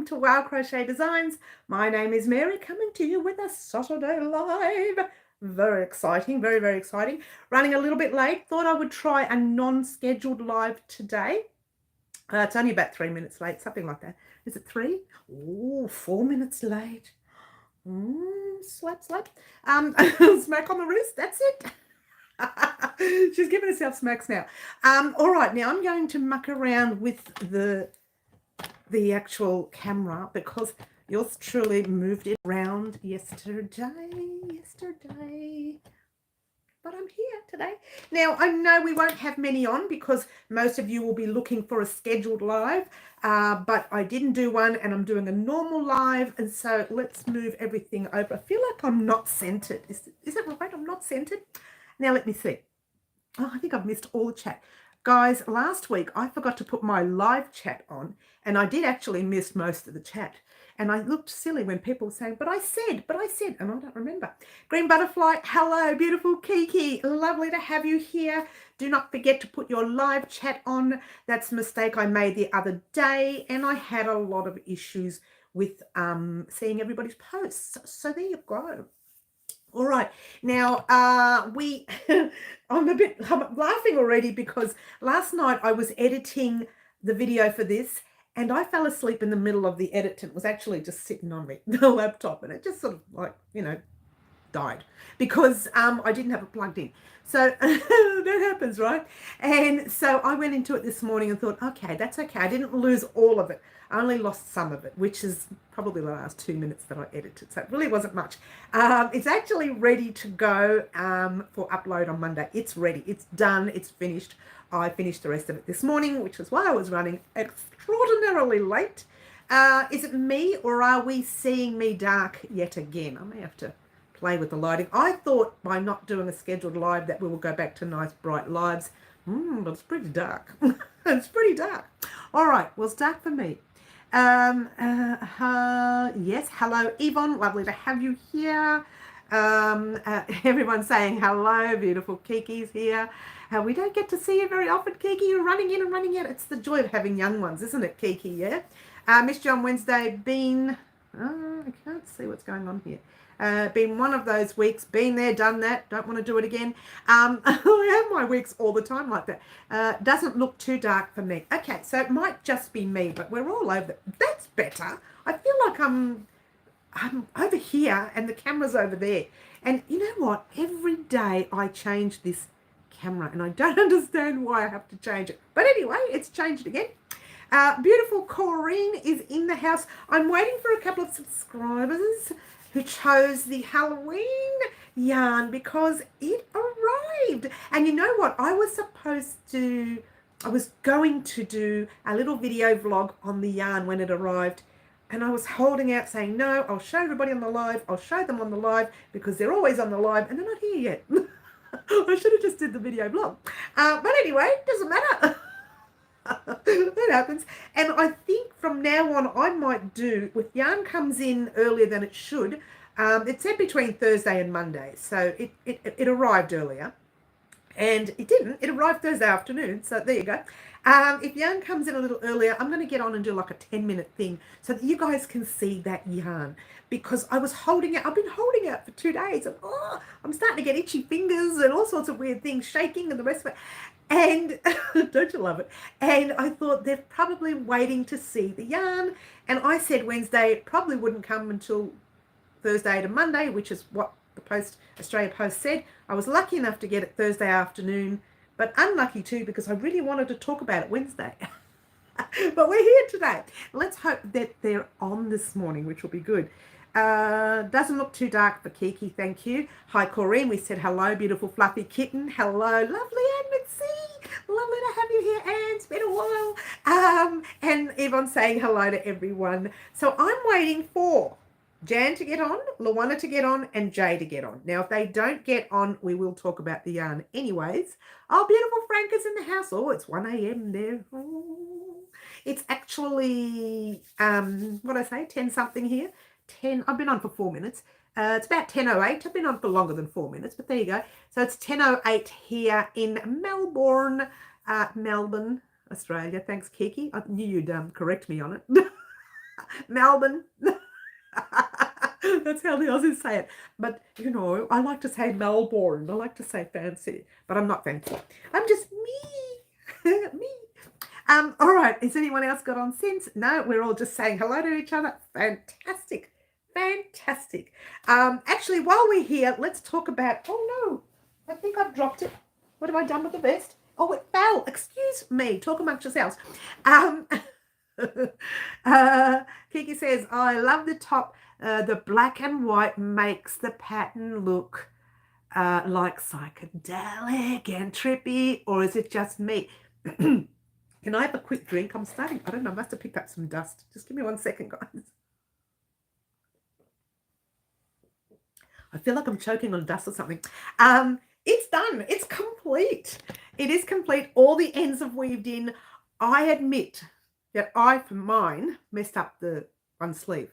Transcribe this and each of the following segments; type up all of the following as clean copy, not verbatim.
welcome to Wow Crochet Designs. My name is Mary, coming to you with a Saturday live. Very exciting, very, very exciting. Running a little bit late, thought I would try a non-scheduled live today. It's only about 3 minutes late, something like that. Is it 3? Oh, 4 minutes late. Slap, slap. Smack on the wrist, that's it. She's giving herself smacks now. All right, now I'm going to muck around with the actual camera because yours truly moved it around yesterday, but I'm here today. Now, I know we won't have many on because most of you will be looking for a scheduled live, but I didn't do one and I'm doing a normal live, and so let's move everything over. I feel like I'm not centered. Is it right? I'm not centered? Now, let me see. Oh, I think I've missed all the chat. Guys, last week I forgot to put my live chat on, and I did actually miss most of the chat. And I looked silly when people were saying, but I said, and I don't remember. Green Butterfly, hello, beautiful Kiki. Lovely to have you here. Do not forget to put your live chat on. That's a mistake I made the other day, and I had a lot of issues with seeing everybody's posts. So there you go. All right, now I'm laughing already because last night I was editing the video for this and I fell asleep in the middle of the edit, and it was actually just sitting on the laptop, and it just sort of like, died because I didn't have it plugged in. So that happens, right? And so I went into it this morning and thought, okay, that's okay. I didn't lose all of it. I only lost some of it, which is probably the last 2 minutes that I edited. So it really wasn't much. It's actually ready to go for upload on Monday. It's ready. It's done. It's finished. I finished the rest of it this morning, which is why I was running extraordinarily late. Is it me, or are we seeing me dark yet again? I may have to play with the lighting. I thought by not doing a scheduled live that we will go back to nice bright lives. But it's pretty dark. It's pretty dark. All right, well, it's dark for me. Yes, hello Yvonne, lovely to have you here. Everyone's saying hello, beautiful Kiki's here. We don't get to see you very often, Kiki. You're running in and running out. It's the joy of having young ones, isn't it, Kiki? Yeah. Missed you on Wednesday. I can't see what's going on here. Been one of those weeks, been there, done that, don't want to do it again. I have my weeks all the time like that. Doesn't look too dark for me. Okay, so it might just be me, but we're all over. That's better. I feel like I'm over here and the camera's over there. And you know what? Every day I change this camera and I don't understand why I have to change it. But anyway, it's changed again. Beautiful Corinne is in the house. I'm waiting for a couple of subscribers who chose the Halloween yarn because it arrived. And you know what? I was going to do a little video vlog on the yarn when it arrived. And I was holding out saying, no, I'll show everybody on the live. I'll show them on the live because they're always on the live and they're not here yet. I should have just did the video vlog. But anyway, it doesn't matter. That happens. And I think from now on I might do, with yarn comes in earlier than it should, it said between Thursday and Monday, so it arrived earlier, and it didn't. It arrived Thursday afternoon, so there you go. If yarn comes in a little earlier, I'm going to get on and do like a 10-minute thing so that you guys can see that yarn, because I was holding it. I've been holding it for 2 days, and I'm starting to get itchy fingers and all sorts of weird things, shaking and the rest of it. And don't you love it? And I thought they're probably waiting to see the yarn. And I said Wednesday it probably wouldn't come until Thursday to Monday, which is what the Australia Post said. I was lucky enough to get it Thursday afternoon, but unlucky too because I really wanted to talk about it Wednesday. But we're here today. Let's hope that they're on this morning, which will be good. Doesn't look too dark for Kiki, thank you. Hi Corinne, we said hello, beautiful fluffy kitten. Hello, lovely Anne McSee. Lovely to have you here, Anne. It's been a while. And Yvonne saying hello to everyone. So I'm waiting for Jan to get on, Luana to get on, and Jay to get on. Now, if they don't get on, we will talk about the yarn anyways. Oh, beautiful Frank is in the house. Oh, it's 1 a.m. there. Oh. It's actually, what I say, 10 something here. 10, I've been on for 4 minutes. It's about 10:08. I've been on for longer than 4 minutes, but there you go. So it's 10:08 here in Melbourne, Australia. Thanks, Kiki. I knew you'd correct me on it. Melbourne. That's how the Aussies say it. But, you know, I like to say Melbourne. I like to say fancy, but I'm not fancy. I'm just me. Me. All right. Has anyone else got on since? No, we're all just saying hello to each other. Fantastic. Fantastic. Actually, while we're here, let's talk about, oh no, I think I've dropped it. What have I done with the vest? Oh, it fell. Excuse me. Talk amongst yourselves. Kiki says, I love the top. The black and white makes the pattern look like psychedelic and trippy, or is it just me? Can I have a quick drink? I'm starting, I don't know, I must have picked up some dust. Just give me 1 second, guys. I feel like I'm choking on dust or something. It's done. It's complete. It is complete. All the ends have weaved in. I admit that I, for mine, messed up the one sleeve.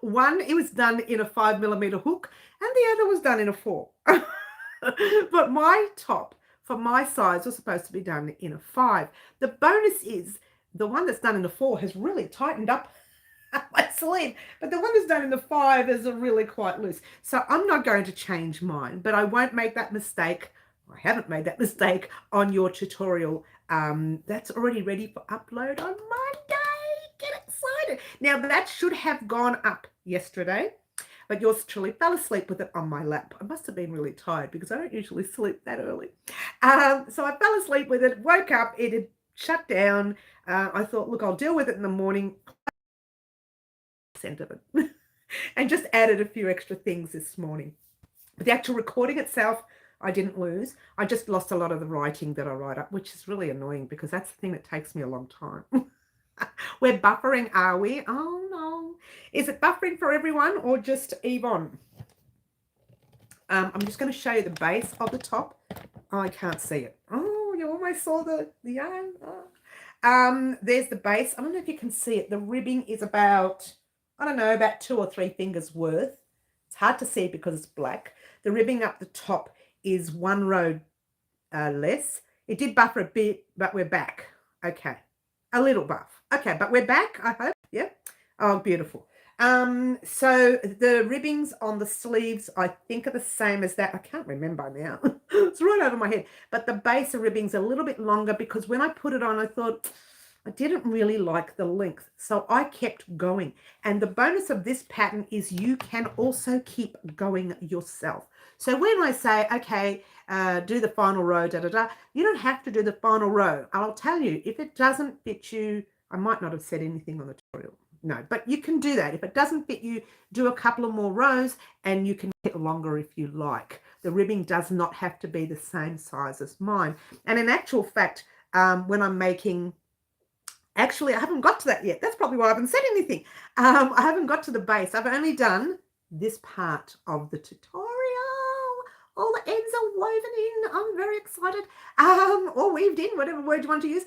One, it was done in a 5mm hook, and the other was done in a 4. But my top, for my size, was supposed to be done in a 5. The bonus is the one that's done in a 4 has really tightened up my sleeve, but the one that's done in the 5 is really quite loose. So I'm not going to change mine, but I won't make that mistake. I haven't made that mistake on your tutorial. That's already ready for upload on Monday. Get excited. Now that should have gone up yesterday, but yours truly fell asleep with it on my lap. I must have been really tired because I don't usually sleep that early. So I fell asleep with it, woke up, it had shut down. I thought, look, I'll deal with it in the morning. Of it and just added a few extra things this morning. But the actual recording itself, I didn't lose. I just lost a lot of the writing that I write up, which is really annoying because that's the thing that takes me a long time. We're buffering, are we? Oh no. Is it buffering for everyone or just Yvonne? I'm just going to show you the base of the top. Oh, I can't see it. Oh, you almost saw the yarn. Oh. There's the base. I don't know if you can see it. The ribbing is about, I don't know, about 2 or 3 fingers worth. It's hard to see because it's black. The ribbing up the top is 1 row less. It did buffer a bit, but we're back. Okay. A little buff. Okay, but we're back, I hope. Yeah. Oh, beautiful. So the ribbings on the sleeves, I think, are the same as that. I can't remember now. It's right over my head. But the base of ribbing's a little bit longer because when I put it on, I thought, I didn't really like the length, so I kept going. And the bonus of this pattern is you can also keep going yourself. So when I say, okay, do the final row, you don't have to do the final row. I'll tell you, if it doesn't fit you, I might not have said anything on the tutorial. No, but you can do that. If it doesn't fit you, do a couple of more rows and you can get longer if you like. The ribbing does not have to be the same size as mine. And in actual fact, when I'm making... Actually, I haven't got to that yet. That's probably why I haven't said anything. I haven't got to the base. I've only done this part of the tutorial. All the ends are woven in. I'm very excited. Or weaved in, whatever word you want to use.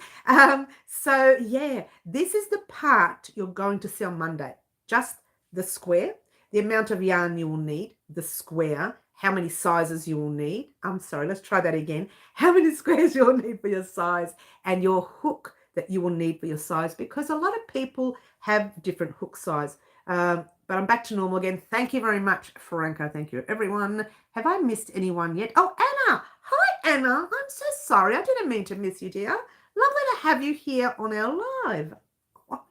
So, yeah, this is the part you're going to see on Monday. Just the square, the amount of yarn you will need, the square, how many sizes you will need. I'm sorry, let's try that again. How many squares you will need for your size and your hook that you will need for your size, because a lot of people have different hook size. But I'm back to normal again. Thank you very much, Franco. Thank you, everyone. Have I missed anyone yet? Oh, Anna. Hi, Anna. I'm so sorry. I didn't mean to miss you, dear. Lovely to have you here on our live. What?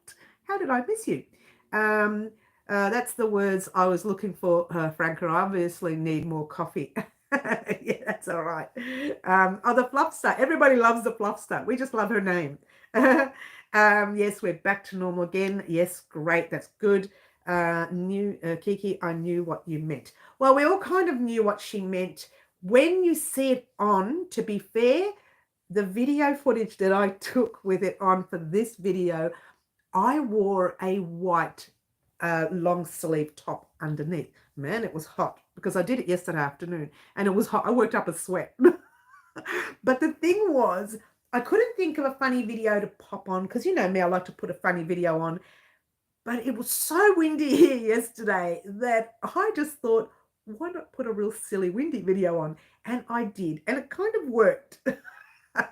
How did I miss you? That's the words I was looking for, Franco. I obviously need more coffee. Yeah, that's all right. Oh, the Fluffstar. Everybody loves the Fluffstar. We just love her name. Yes, we're back to normal again. Yes, great. That's good. Kiki, I knew what you meant. Well, we all kind of knew what she meant. When you see it on, to be fair, the video footage that I took with it on for this video, I wore a white long sleeve top underneath. Man, it was hot because I did it yesterday afternoon and it was hot. I worked up a sweat. But the thing was, I couldn't think of a funny video to pop on because, you know me, I like to put a funny video on. But it was so windy here yesterday that I just thought, why not put a real silly windy video on? And I did. And it kind of worked. But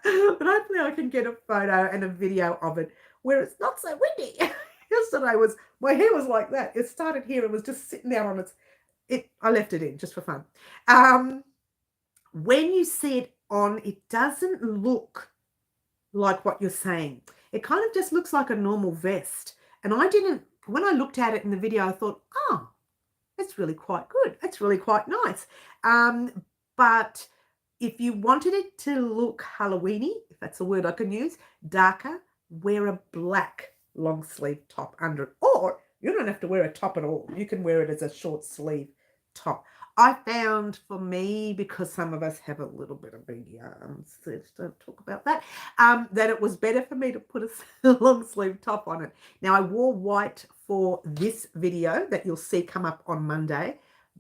hopefully I can get a photo and a video of it where it's not so windy. Yesterday my hair was like that. It started here. It was just sitting down on I left it in just for fun. When you see it on, it doesn't look like what you're saying. It kind of just looks like a normal vest. And when I looked at it in the video, I thought, oh, it's really quite good. It's really quite nice. But if you wanted it to look Halloweeny, if that's a word I can use, darker, wear a black long sleeve top under it. Or you don't have to wear a top at all. You can wear it as a short sleeve top. I found for me, because some of us have a little bit of big arms, let's don't talk about that, that it was better for me to put a long sleeve top on it. Now, I wore white for this video that you'll see come up on Monday,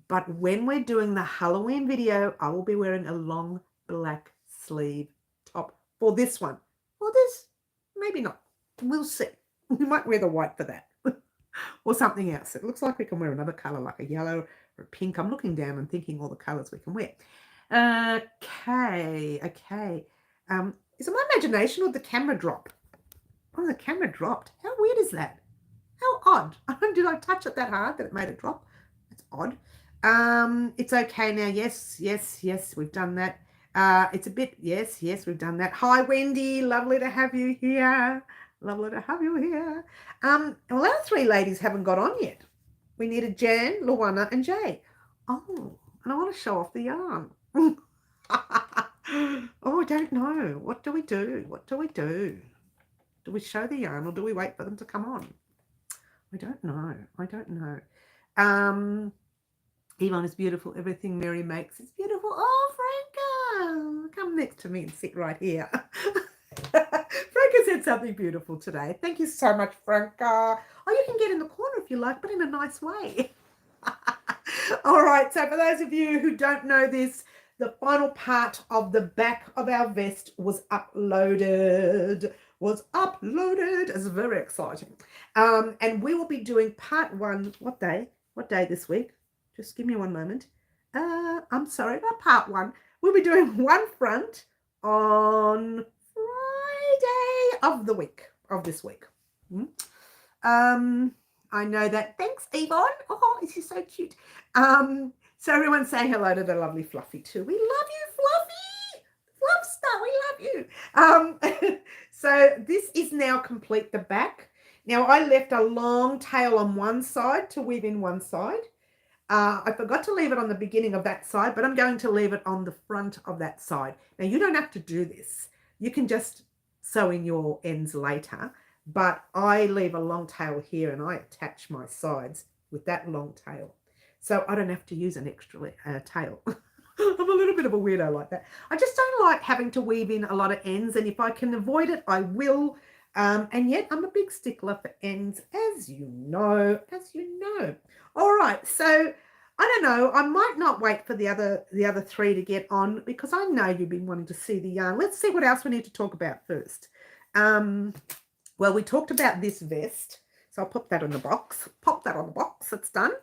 but when we're doing the Halloween video, I will be wearing a long black sleeve top for this one. For this, maybe not. We'll see. We might wear the white for that. Or something else. It looks like we can wear another colour, like a yellow or a pink. I'm looking down and thinking all the colours we can wear. Okay. Is it my imagination or the camera drop? Oh, the camera dropped. How weird is that? How odd. Did I touch it that hard that it made it drop? That's odd. It's okay now. Yes, we've done that. It's a bit, yes, we've done that. Hi, Wendy. Lovely to have you here. Lovely to have you here. Well, our three ladies haven't got on yet. We needed Jan, Luana, and Jay. Oh, and I want to show off the yarn. Oh, I don't know. What do we do? Do we show the yarn or do we wait for them to come on? I don't know. Yvonne is beautiful. Everything Mary makes is beautiful. Oh, Franca, come next to me and sit right here. Franca said something beautiful today. Thank you so much, Franca. Oh, you can get in the corner if you like, but in a nice way. All right, so for those of you who don't know this, the final part of the back of our vest was uploaded. It's very exciting. And we will be doing part one. What day this week? Just give me one moment. I'm sorry, not part one. We'll be doing one front on Friday of this week. I know that. Thanks, Yvonne. Oh, this is so cute. So everyone say hello to the lovely Fluffy too. We love you, Fluffy. Fluffstar, we love you. So this is now complete, the back. Now I left a long tail on one side to weave in one side. I forgot to leave it on the beginning of that side, but I'm going to leave it on the front of that side. Now, you don't have to do this. You can just sew in your ends later, but I leave a long tail here and I attach my sides with that long tail. So I don't have to use an extra tail. I'm a little bit of a weirdo like that. I just don't like having to weave in a lot of ends, and if I can avoid it, I will. And yet I'm a big stickler for ends, as you know. All right, so I don't know. I might not wait for the other three to get on because I know you've been wanting to see the yarn. Let's see what else we need to talk about first. Well, we talked about this vest, so I'll pop that on the box. It's done.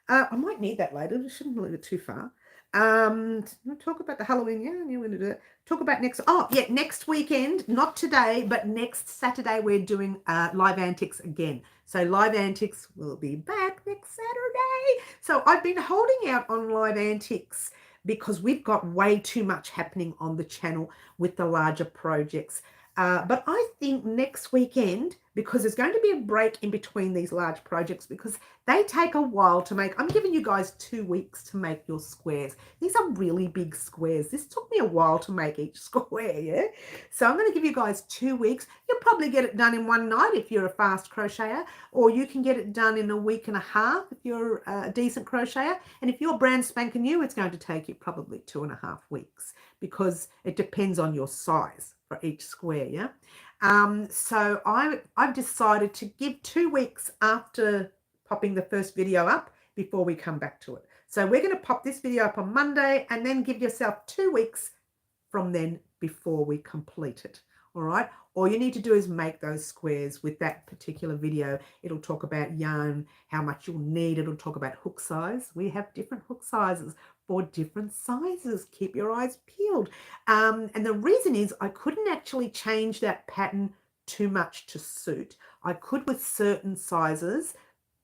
I might need that later. I shouldn't leave it too far. We'll talk about the Halloween yarn. You're going to do it. Talk about next weekend, not today, but next Saturday, we're doing Live Antics again. So Live Antics will be back next Saturday. So I've been holding out on Live Antics because we've got way too much happening on the channel with the larger projects. But I think next weekend, because there's going to be a break in between these large projects because they take a while to make. I'm giving you guys 2 weeks to make your squares. These are really big squares. This took me a while to make each square, yeah? So I'm going to give you guys 2 weeks. You'll probably get it done in one night if you're a fast crocheter, or you can get it done in a week and a half if you're a decent crocheter. And if you're brand spanking new, it's going to take you probably 2.5 weeks because it depends on your size for each square, yeah? So I've decided to give 2 weeks after popping the first video up before we come back to it. So we're going to pop this video up on Monday and then give yourself 2 weeks from then before we complete it. All right. All you need to do is make those squares with that particular video. It'll talk about yarn, how much you'll need. It'll talk about hook size. We have different hook sizes for different sizes. Keep your eyes peeled. And the reason is I couldn't actually change that pattern too much to suit. I could with certain sizes,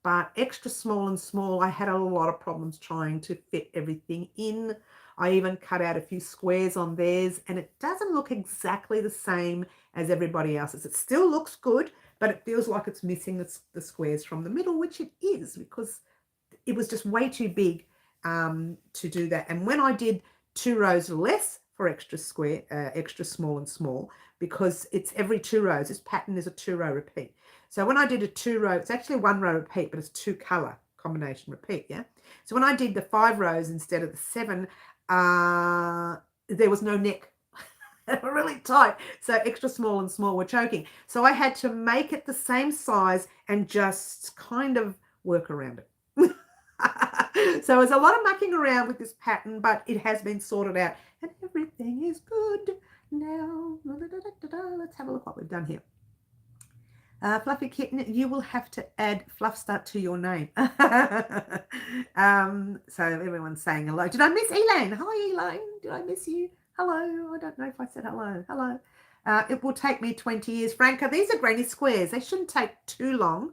but extra small and small, I had a lot of problems trying to fit everything in. I even cut out a few squares on theirs, and it doesn't look exactly the same as everybody else's. It still looks good, but it feels like it's missing the squares from the middle, which it is, because it was just way too big to do that. And when I did 2 rows less for extra square, extra small and small, because it's every 2 rows. This pattern is a 2-row repeat. So when I did a 2-row, it's actually a 1-row repeat, but it's 2 color combination repeat, yeah? So when I did the 5 rows instead of the 7, there was no neck. They were really tight. So extra small and small were choking. So I had to make it the same size and just kind of work around it. So there's a lot of mucking around with this pattern, but it has been sorted out and everything is good now. Let's have a look what we've done here. Fluffy Kitten, you will have to add Fluffstar to your name. So everyone's saying hello. Did I miss Elaine? Hi, Elaine. Did I miss you? Hello. I don't know if I said hello. Hello. It will take me 20 years. Franca, these are granny squares. They shouldn't take too long,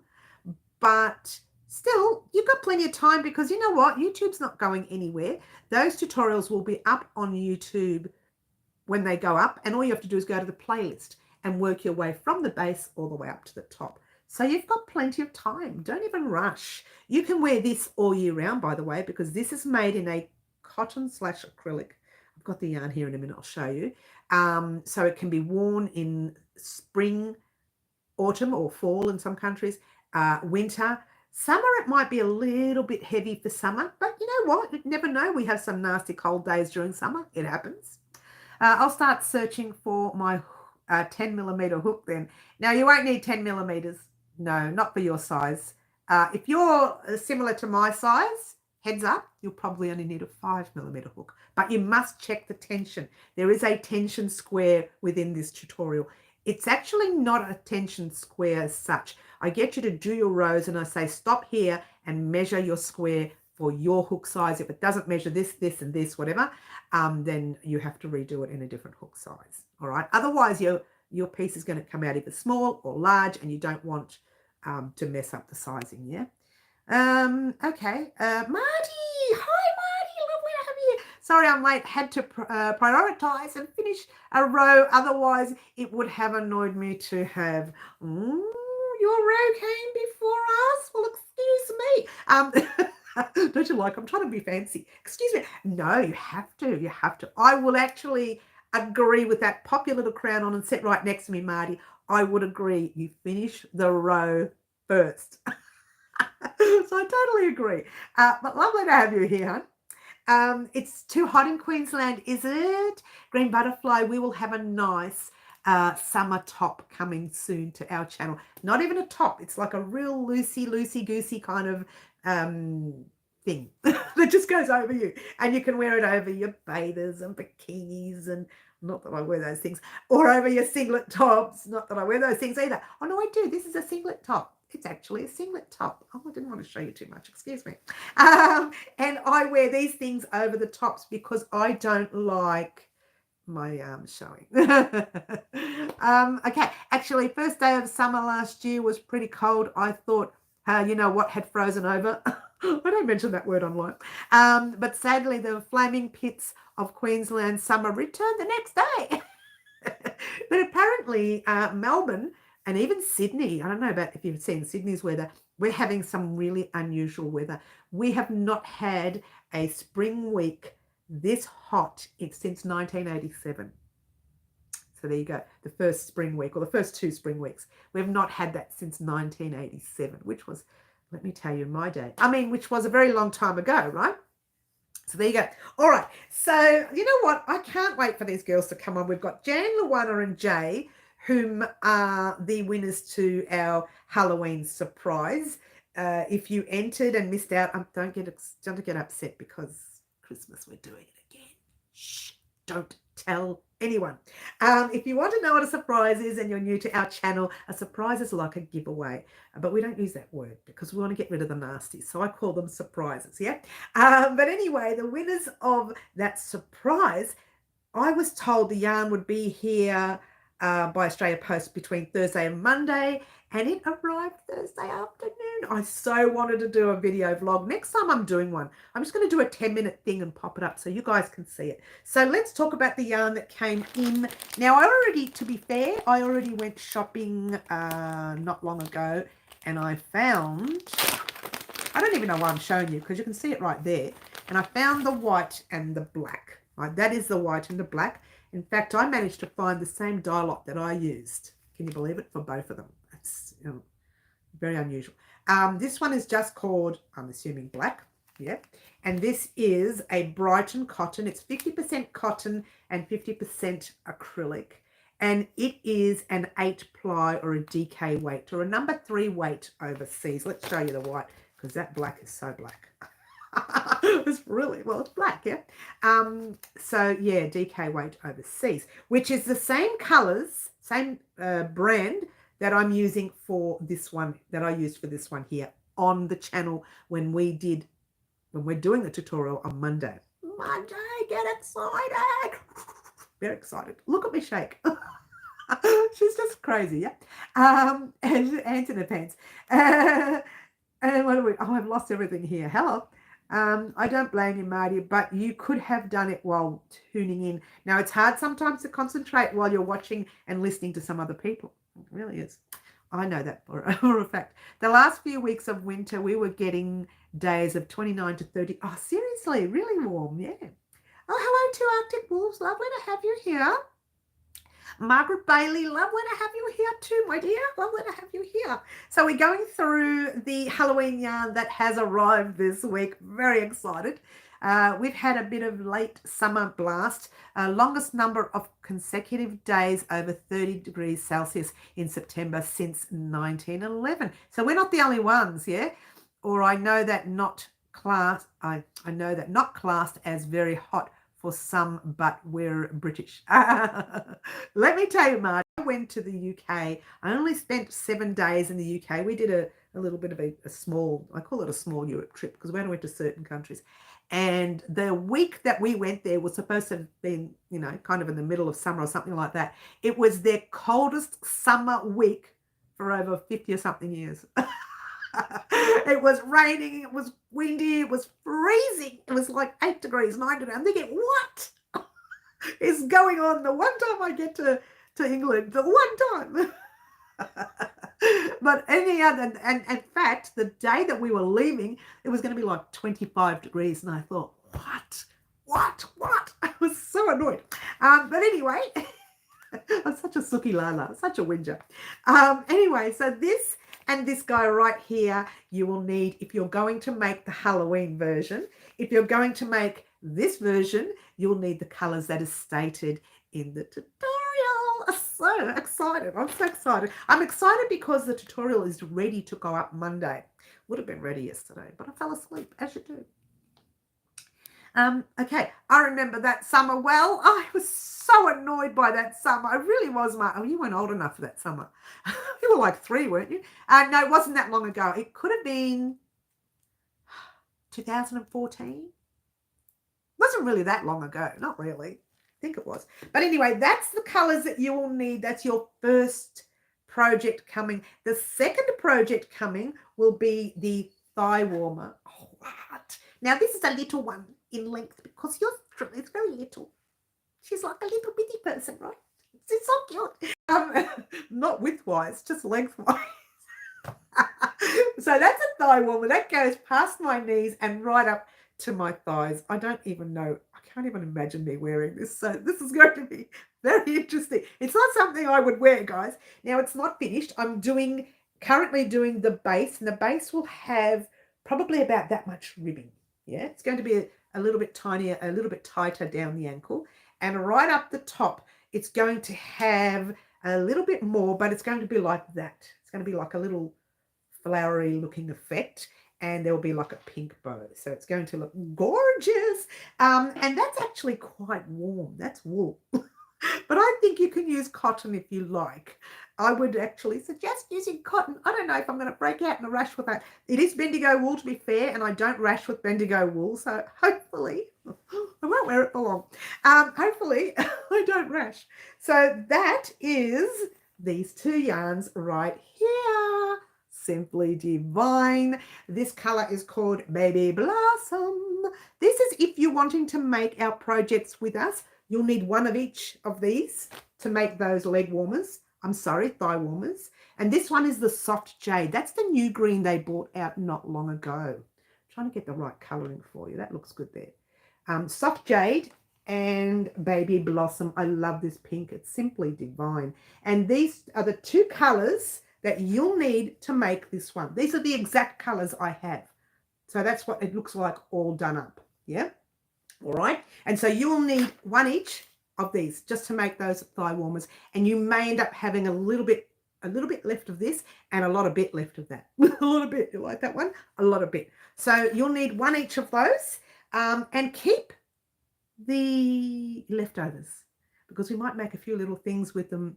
but still, you've got plenty of time, because you know what? YouTube's not going anywhere. Those tutorials will be up on YouTube when they go up, and all you have to do is go to the playlist and work your way from the base all the way up to the top. So you've got plenty of time. Don't even rush. You can wear this all year round, by the way, because this is made in a cotton/acrylic. I've got the yarn here in a minute. I'll show you. So it can be worn in spring, autumn, or fall in some countries, winter. Summer, it might be a little bit heavy for summer, but you know what? You never know. We have some nasty cold days during summer. It happens. I'll start searching for my 10mm hook then. Now, you won't need 10mm. No, not for your size. If you're similar to my size, heads up, you'll probably only need a 5mm hook. But you must check the tension. There is a tension square within this tutorial. It's actually not a tension square as such. I get you to do your rows and I say stop here and measure your square for your hook size. If it doesn't measure this, this, and this, whatever, then you have to redo it in a different hook size. All right. Otherwise, your piece is going to come out either small or large, and you don't want to mess up the sizing. Yeah. Okay. Marty. Hi, Marty. Lovely to have you. Sorry, I'm late. Had to prioritize and finish a row. Otherwise, it would have annoyed me to have. Your row came before us. Well, excuse me. Don't you like? I'm trying to be fancy. Excuse me. No, you have to. You have to. I will actually agree with that. Pop your little crown on and sit right next to me, Marty. I would agree. You finish the row first. So I totally agree. But lovely to have you here, hon. It's too hot in Queensland, is it? Green Butterfly, we will have a nice summer top coming soon to our channel. Not even a top. It's like a real loosey-goosey kind of thing that just goes over you. And you can wear it over your bathers and bikinis, and not that I wear those things, or over your singlet tops. Not that I wear those things either. Oh, no, I do. This is a singlet top. It's actually a singlet top. Oh, I didn't want to show you too much. Excuse me. And I wear these things over the tops because I don't like my arms showing. Okay. Actually, first day of summer last year was pretty cold. I thought, you know what had frozen over? I don't mention that word online. But sadly, the flaming pits of Queensland summer returned the next day. But apparently, Melbourne and even Sydney, I don't know about if you've seen Sydney's weather, we're having some really unusual weather. We have not had a spring week this hot since 1987. So there you go, the first spring week, or the first 2 spring weeks. We've not had that since 1987, which was, let me tell you, my day. I mean, which was a very long time ago, right? So there you go. All right. So you know what? I can't wait for these girls to come on. We've got Jan, Luana, and Jay, whom are the winners to our Halloween surprise. If you entered and missed out, don't get upset because Christmas we're doing it again. Shh, don't tell anyone. If you want to know what a surprise is and you're new to our channel, a surprise is like a giveaway, but we don't use that word because we want to get rid of the nasties, so I call them surprises. Yeah. But anyway, the winners of that surprise, I was told the yarn would be here by Australia Post between Thursday and Monday, and it arrived Thursday afternoon. I so wanted to do a video vlog. Next time I'm doing one, I'm just going to do a 10-minute thing and pop it up so you guys can see it. So let's talk about the yarn that came in. Now, to be fair, I already went shopping not long ago, and I found, I don't even know why I'm showing you because you can see it right there. And I found the white and the black. Right, that is the white and the black. In fact, I managed to find the same dye lot that I used. Can you believe it? For both of them. It's very unusual. This one is just called, I'm assuming, black. Yeah. And this is a Brighton cotton. It's 50% cotton and 50% acrylic. And it is an 8-ply or a DK weight or a number 3 weight overseas. Let's show you the white because that black is so black. It's really, well, it's black, yeah. So yeah, DK weight overseas, which is the same colors, same brand that I'm using for this one, that I used for this one here on the channel when we're doing the tutorial on Monday. Get excited. Very excited. Look at me shake. She's just crazy, yeah. And hands in her pants. And what do we, oh, I've lost everything here. Hello. I don't blame you, Marty, but you could have done it while tuning in. Now, it's hard sometimes to concentrate while you're watching and listening to some other people. It really is. I know that for a fact. The last few weeks of winter, we were getting days of 29 to 30. Oh, seriously, really warm, yeah. Oh, hello to Arctic Wolves. Lovely to have you here. Margaret Bailey, lovely to have you here too, my dear. Lovely to have you here. So we're going through the Halloween yarn that has arrived this week. Very excited. We've had a bit of late summer blast, longest number of consecutive days over 30 degrees Celsius in September since 1911. So we're not the only ones, yeah? Or I know that not classed, I know that not classed as very hot for some, but we're British. Let me tell you, Mark, I went to the UK. I only spent 7 days in the UK. We did a little bit of a small, I call it a small Europe trip because we only went to certain countries. And the week that we went there was supposed to have been, you know, kind of in the middle of summer or something like that. It was their coldest summer week for over 50 or something years. It was raining, it was windy, it was freezing. It was like 8 degrees, 9 degrees. I'm thinking, what is going on? The one time I get to England, the one time. But any other, and in fact, the day that we were leaving, it was going to be like 25 degrees. And I thought, what? I was so annoyed. But anyway, I'm such a sookie lala, such a whinger. Anyway, so this and this guy right here, you will need, if you're going to make the Halloween version. If you're going to make this version, you'll need the colors that are stated in the tutorial. I'm so excited. I'm so excited. I'm excited because the tutorial is ready to go up Monday. Would have been ready yesterday, but I fell asleep, as you do. Okay, I remember that summer well. I was so annoyed by that summer. I really was, Mark. Oh, you weren't old enough for that summer. You were like 3, weren't you? No, it wasn't that long ago. It could have been 2014. Wasn't really that long ago. Not really. I think it was. But anyway, that's the colors that you will need. That's your first project coming. The second project coming will be the thigh warmer. Oh, what? Now, this is a little one in length because yours is very little. She's like a little bitty person, right? She's so cute. Not widthwise, just lengthwise. So that's a thigh warmer. That goes past my knees and right up to my thighs. I don't even know. I can't even imagine me wearing this. So this is going to be very interesting. It's not something I would wear, guys. Now, it's not finished. I'm currently doing the base, and the base will have probably about that much ribbing. Yeah, it's going to be a little bit tinier, a little bit tighter down the ankle. And right up the top, it's going to have a little bit more, but it's going to be like that. It's going to be like a little flowery looking effect. And there will be like a pink bow. So it's going to look gorgeous. And that's actually quite warm. That's wool. But I think you can use cotton if you like. I would actually suggest using cotton. I don't know if I'm going to break out in a rash with that. It is Bendigo wool, to be fair, and I don't rash with Bendigo wool. So hopefully, I won't wear it for long. Hopefully, I don't rash. So that is these two yarns right here. Simply Divine. This color is called Baby Blossom. This is if you're wanting to make our projects with us. You'll need one of each of these to make those leg warmers. I'm sorry, thigh warmers. And this one is the Soft Jade. That's the new green they brought out not long ago. I'm trying to get the right coloring for you. That looks good there. Soft Jade and Baby Blossom. I love this pink. It's Simply Divine. And these are the two colors that you'll need to make this one. These are the exact colors I have. So that's what it looks like all done up. Yeah. All right. And so you'll need one each of these just to make those thigh warmers. And you may end up having a little bit left of this and a lot of bit left of that. A lot of bit. You like that one? A lot of bit. So you'll need one each of those, and keep the leftovers because we might make a few little things with them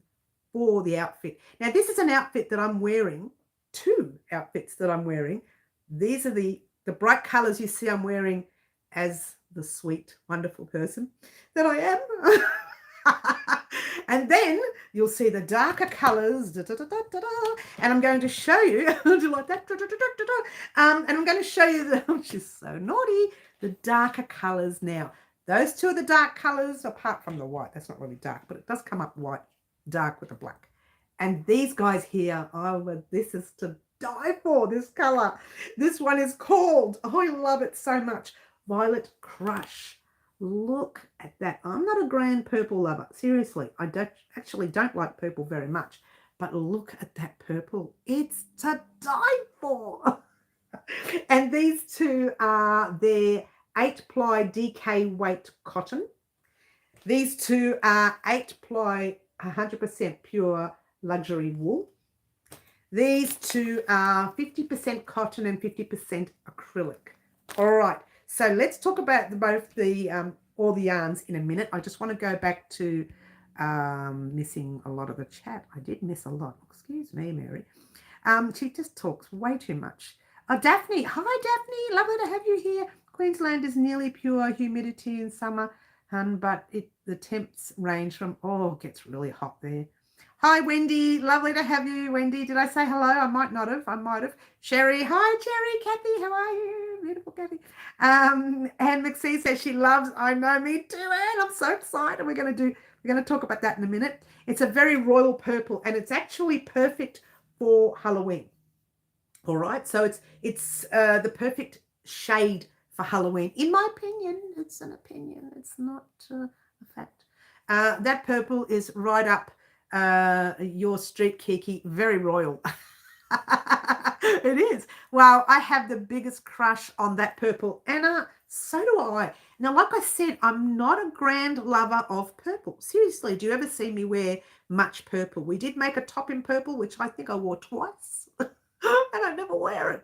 for the outfit. Now, this is an outfit that I'm wearing, two outfits that I'm wearing. These are the bright colors you see I'm wearing as the sweet, wonderful person that I am. And then you'll see the darker colors, and I'm going to show you, do you like that? And I'm going to show you, she's so naughty, the darker colors now. Those two are the dark colors, apart from the white. That's not really dark, but it does come up white, dark with the black. And these guys here, oh, this is to die for, this color. This one is called, oh, I love it so much, Violet Crush. Look at that. I'm not a grand purple lover. Seriously, I don't like purple very much. But look at that purple. It's to die for. And these two are their 8-ply DK weight cotton. These two are 8-ply 100% pure luxury wool. These two are 50% cotton and 50% acrylic. All right. So let's talk about all the yarns in a minute. I just want to go back to missing a lot of the chat. I did miss a lot. Excuse me, Mary. She just talks way too much. Daphne. Hi, Daphne. Lovely to have you here. Queensland is nearly pure humidity in summer, but the temps range from, it gets really hot there. Hi, Wendy. Lovely to have you, Wendy. Did I say hello? I might not have. I might have. Sherry. Hi, Sherry. Kathy, how are you? Beautiful Kathy. And McC says she loves, I know, me too, and I'm so excited. We're going to talk about that in a minute. It's a very royal purple, and it's actually perfect for Halloween. All right. So it's the perfect shade for Halloween. In my opinion, it's an opinion. It's not a fact. That purple is right up your street, Kiki. Very royal. It is. Well, I have the biggest crush on that purple, and so do I. Now, like I said, I'm not a grand lover of purple. Seriously, do you ever see me wear much purple? We did make a top in purple, which I think I wore twice, and I never wear it.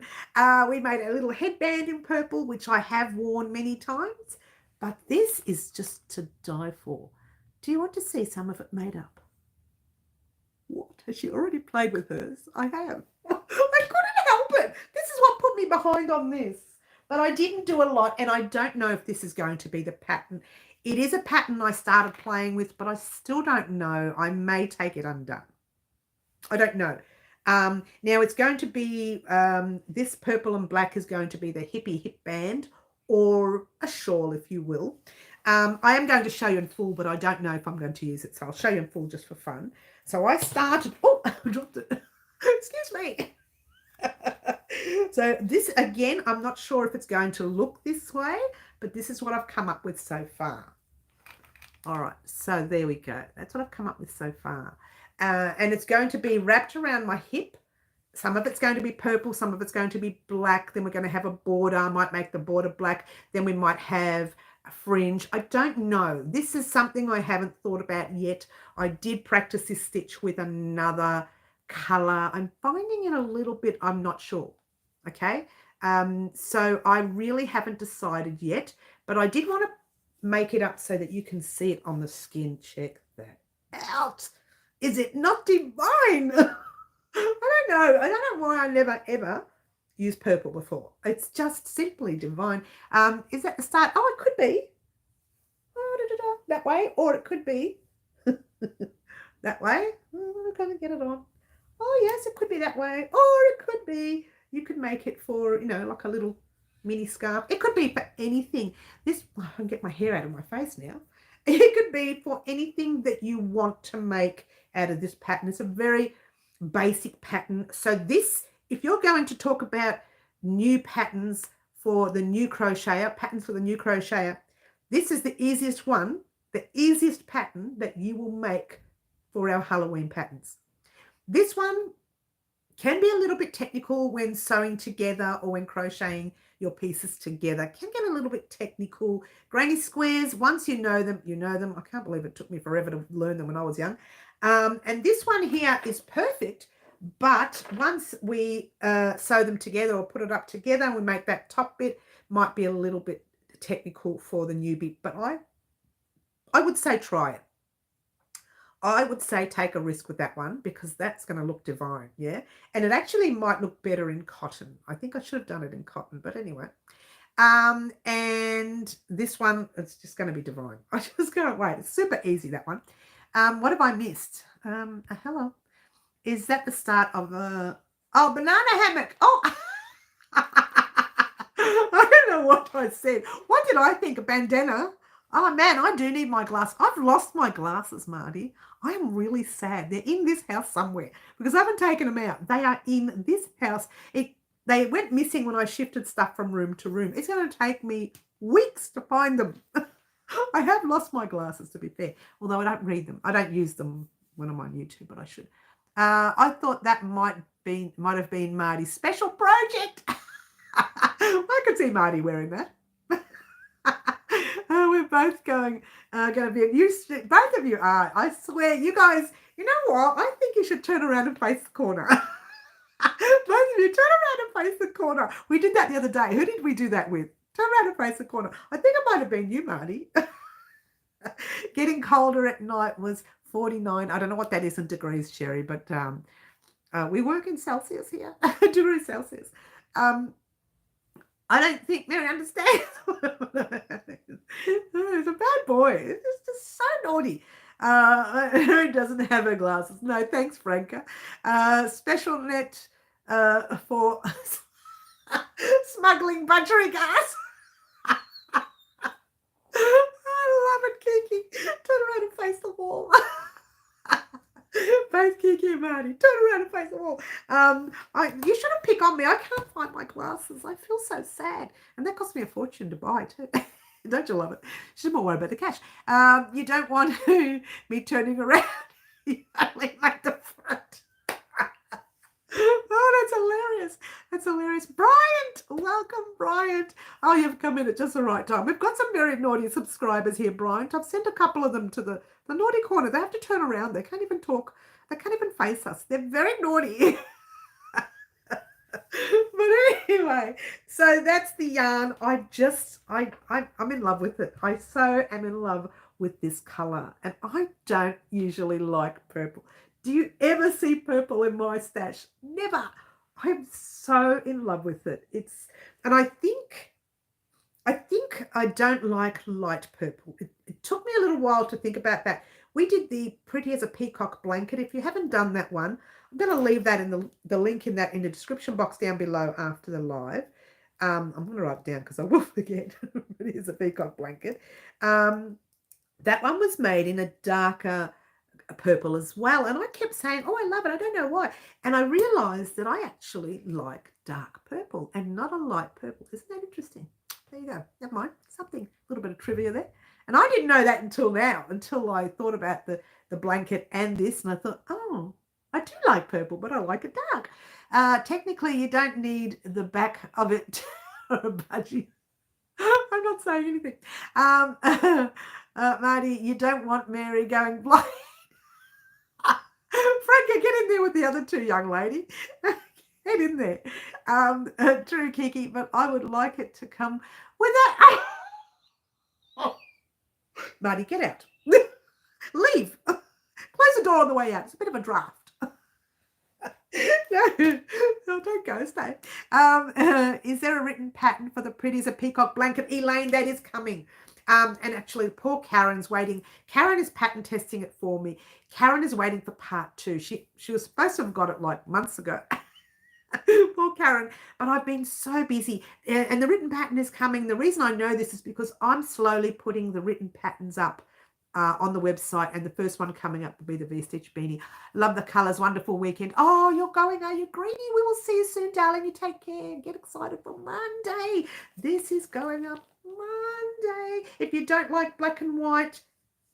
We made a little headband in purple, which I have worn many times, but this is just to die for. Do you want to see some of it made up? What? Has she already played with hers? I have. I couldn't help it. This is what put me behind on this. But I didn't do a lot, and I don't know if this is going to be the pattern. It is a pattern I started playing with, but I still don't know. I may take it undone. I don't know. Now, it's going to be, this purple and black is going to be the hippie hip band, or a shawl, if you will. I am going to show you in full, but I don't know if I'm going to use it, so I'll show you in full just for fun. So I started, I dropped it. Excuse me. So this, again, I'm not sure if it's going to look this way, but this is what I've come up with so far. All right, so there we go. That's what I've come up with so far. And it's going to be wrapped around my hip. Some of it's going to be purple, some of it's going to be black. Then we're going to have a border. I might make the border black. Then we might have a fringe. I don't know. This is something I haven't thought about yet. I did practice this stitch with another color. I'm finding it a little bit, I'm not sure. Okay. So I really haven't decided yet, but I did want to make it up so that you can see it on the skin. Check that out. Is it not divine? I don't know. I don't know why I never ever used purple before. It's just simply divine. Is that the start? Oh, it could be that way, or it could be That way. I'm going to get it on. Oh, yes, it could be that way. Or it could be, you could make it for, like a little mini scarf. It could be for anything. I can get my hair out of my face now. It could be for anything that you want to make out of this pattern. It's a very basic pattern. So this, if you're going to talk about new patterns for the new crocheter, this is the easiest one, the easiest pattern that you will make for our Halloween patterns. This one can be a little bit technical when sewing together or when crocheting your pieces together. Can get a little bit technical. Granny squares, once you know them, you know them. I can't believe it took me forever to learn them when I was young. And this one here is perfect, but once we sew them together or put it up together and we make that top bit, might be a little bit technical for the new bit, but I would say try it. I would say take a risk with that one because that's going to look divine, yeah? And it actually might look better in cotton. I think I should have done it in cotton, but anyway. And this one, it's just going to be divine. I just can't wait. It's super easy, that one. What have I missed? Hello. Is that the start of a... Oh, banana hammock. Oh, I don't know what I said. What did I think? A bandana? Oh, man, I do need my glasses. I've lost my glasses, Marty. I am really sad. They're in this house somewhere because I haven't taken them out. They are in this house. They went missing when I shifted stuff from room to room. It's going to take me weeks to find them. I have lost my glasses, to be fair, although I don't read them. I don't use them when I'm on YouTube, but I should. I thought that might have been Marty's special project. I could see Marty wearing that. We're both going to be used. Both of you are. I swear, you guys. You know what? I think you should turn around and face the corner. Both of you, turn around and face the corner. We did that the other day. Who did we do that with? Turn around and face the corner. I think it might have been you, Marty. Getting colder at night was 49. I don't know what that is in degrees, Sherry, but we work in Celsius here. Degrees Celsius. I don't think Mary understands. He's a bad boy. It's just so naughty. Mary doesn't have her glasses. No, thanks, Franca. Special net for smuggling butchery gas. I love it, Kiki. Turn around and face the wall. Both Kiki and Marty, turn around and face the wall. You shouldn't pick on me. I can't find my glasses. I feel so sad. And that cost me a fortune to buy too. Don't you love it? She's more worried about the cash. You don't want me turning around. You only make the front. Oh, that's hilarious. That's hilarious. Bryant, welcome, Bryant. Oh, you've come in at just the right time. We've got some very naughty subscribers here, Bryant. I've sent a couple of them to the naughty corner. They have to turn around. They can't even talk. They can't even face us. They're very naughty. But anyway, so that's the yarn. I'm in love with it. I so am in love with this color. And I don't usually like purple. Do you ever see purple in my stash? Never. I'm so in love with it. And I think I don't like light purple. It took me a little while to think about that. We did the Pretty as a Peacock blanket. If you haven't done that one, I'm going to leave that in the link in the description box down below after the live. I'm going to write it down because I will forget. Pretty as a Peacock blanket. That one was made in a darker purple as well, and I kept saying, oh, I love it, I don't know why, and I realized that I actually like dark purple and not a light purple. Isn't that interesting? There you go. Never mind. Something, a little bit of trivia there. And I didn't know that until I thought about the blanket and this, and I thought, oh, I do like purple, but I like it dark. Technically, you don't need the back of it or a budgie. I'm not saying anything. Marty, you don't want Mary going blind. Franca, get in there with the other two, young lady. Get in there. True, Kiki, but I would like it to come with that. Marty, get out. Leave. Close the door on the way out. It's a bit of a draft. No, don't go. Stay. Is there a written pattern for the Pretty as a Peacock blanket? Elaine, that is coming. And actually, poor Karen's waiting. Karen is pattern testing it for me. Karen is waiting for part 2. She was supposed to have got it like months ago. Poor Karen. But I've been so busy. And the written pattern is coming. The reason I know this is because I'm slowly putting the written patterns up on the website, and the first one coming up will be the V-stitch beanie. Love the colours. Wonderful weekend. Oh, you're going, are you, Greenie? We will see you soon, darling. You take care. Get excited for Monday. This is going up Monday. If you don't like black and white,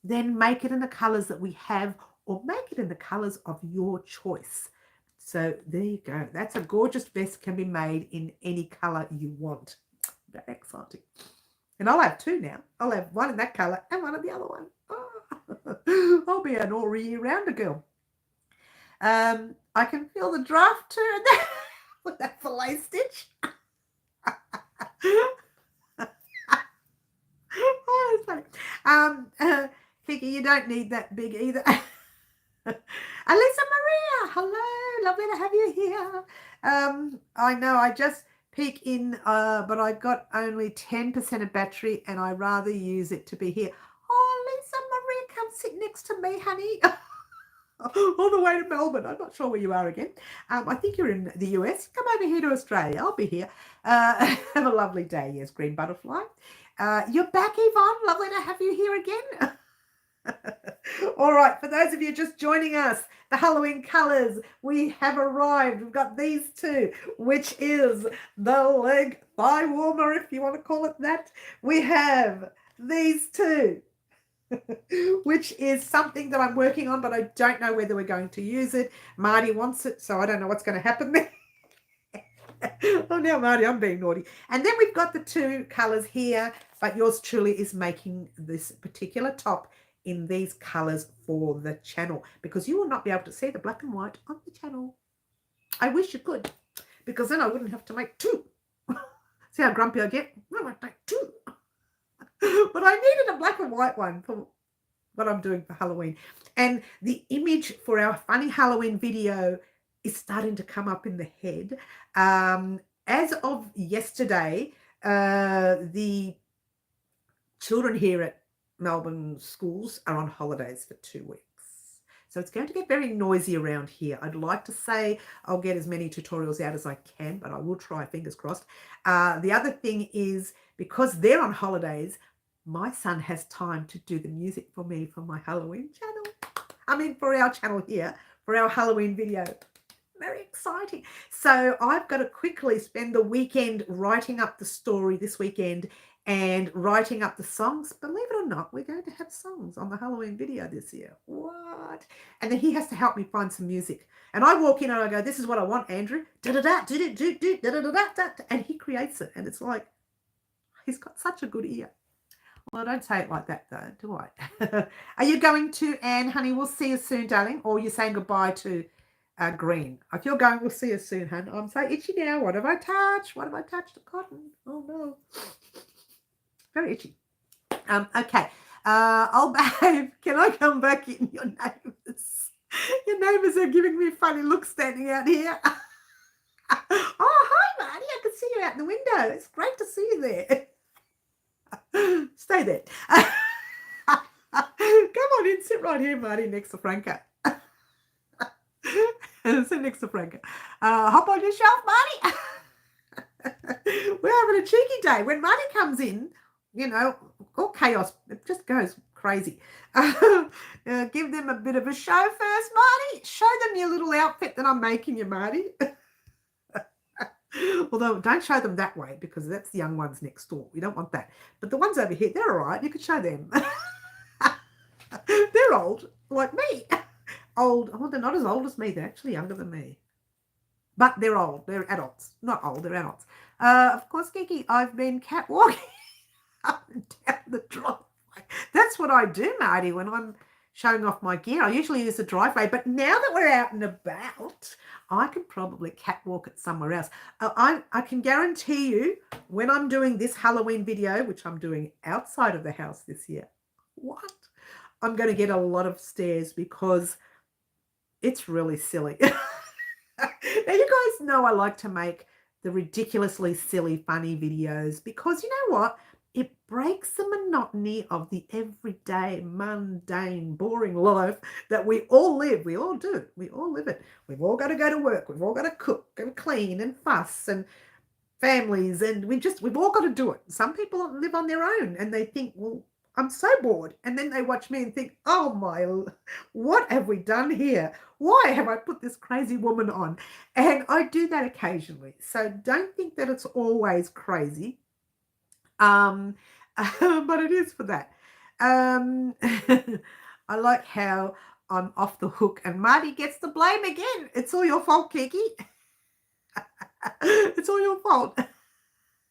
then make it in the colours that we have, or make it in the colours of your choice. So there you go. That's a gorgeous vest, can be made in any colour you want. Very exciting. And I'll have 2 now. I'll have one in that colour and one in the other one. Oh, I'll be an all year rounder girl. I can feel the draft turn with that fillet stitch. Oh, that's funny. Figure you don't need that big either. Alisa Maria, hello, lovely to have you here. I know I just peek in, but I got only 10% of battery, and I rather use it to be here. Oh, Lisa Maria, come sit next to me, honey. All the way to Melbourne. I'm not sure where you are again. I think you're in the US. Come over here to Australia. I'll be here. Have a lovely day. Yes, Green Butterfly. You're back, Yvonne. Lovely to have you here again. All right, for those of you just joining us, the Halloween colours, we have arrived. We've got these 2, which is the leg thigh warmer, if you want to call it that. We have these 2, which is something that I'm working on, but I don't know whether we're going to use it. Marty wants it, so I don't know what's going to happen there. Oh, now, Marty, I'm being naughty. And then we've got the 2 colours here, but yours truly is making this particular top in these colours for the channel, because you will not be able to see the black and white on the channel. I wish you could, because then I wouldn't have to make 2. See how grumpy I get? I might make 2. But I needed a black and white one for what I'm doing for Halloween. And the image for our funny Halloween video is starting to come up in the head. As of yesterday, the children here at Melbourne schools are on holidays for 2 weeks. So it's going to get very noisy around here. I'd like to say I'll get as many tutorials out as I can, but I will try, fingers crossed. The other thing is, because they're on holidays, my son has time to do the music for me for my Halloween channel. I mean, for our channel here, for our Halloween video. Very exciting. So I've got to quickly spend the weekend writing up the story this weekend and writing up the songs. Believe it or not, we're going to have songs on the Halloween video this year. What? And then he has to help me find some music. And I walk in and I go, this is what I want, Andrew. Da-da-da, do-do-do-do, da-da-da-da-da. And he creates it. And it's like, he's got such a good ear. Well, I don't say it like that, though, do I? Are you going to, Anne, honey? We'll see you soon, darling. Or you're saying goodbye to Green? If you're going, we'll see you soon, hun. I'm so itchy now. What have I touched? What have I touched? The cotton. Oh, no. Very itchy. Okay. Oh, babe, can I come back in? Your neighbours are giving me funny looks standing out here. Oh, hi, Marty. I can see you out the window. It's great to see you there. Stay there. Come on in. Sit right here, Marty, next to Franca. Sit next to Franca. Hop on your shelf, Marty. We're having a cheeky day. When Marty comes in, you know, all chaos. It just goes crazy. Give them a bit of a show first, Marty. Show them your little outfit that I'm making you, Marty. Although, don't show them that way, because that's the young ones next door. We don't want that. But the ones over here, they're all right. You could show them. They're old, like me. Old. Oh, they're not as old as me. They're actually younger than me. But they're old. They're adults. Not old, they're adults. Of course, Kiki, I've been catwalking up and down the driveway. That's what I do, Marty, when I'm showing off my gear. I usually use the driveway, but now that we're out and about, I can probably catwalk it somewhere else. I can guarantee you, when I'm doing this Halloween video, which I'm doing outside of the house this year, I'm going to get a lot of stares, because it's really silly. Now, you guys know I like to make the ridiculously silly, funny videos, because you know what? It breaks the monotony of the everyday, mundane, boring life that we all live. We all do. We all live it. We've all got to go to work. We've all got to cook and clean and fuss and families, and we've all got to do it. Some people live on their own and they think, well, I'm so bored. And then they watch me and think, oh my, what have we done here? Why have I put this crazy woman on? And I do that occasionally. So don't think that it's always crazy. But it is for that. I like how I'm off the hook and Marty gets the blame again. It's all your fault, Kiki. It's all your fault.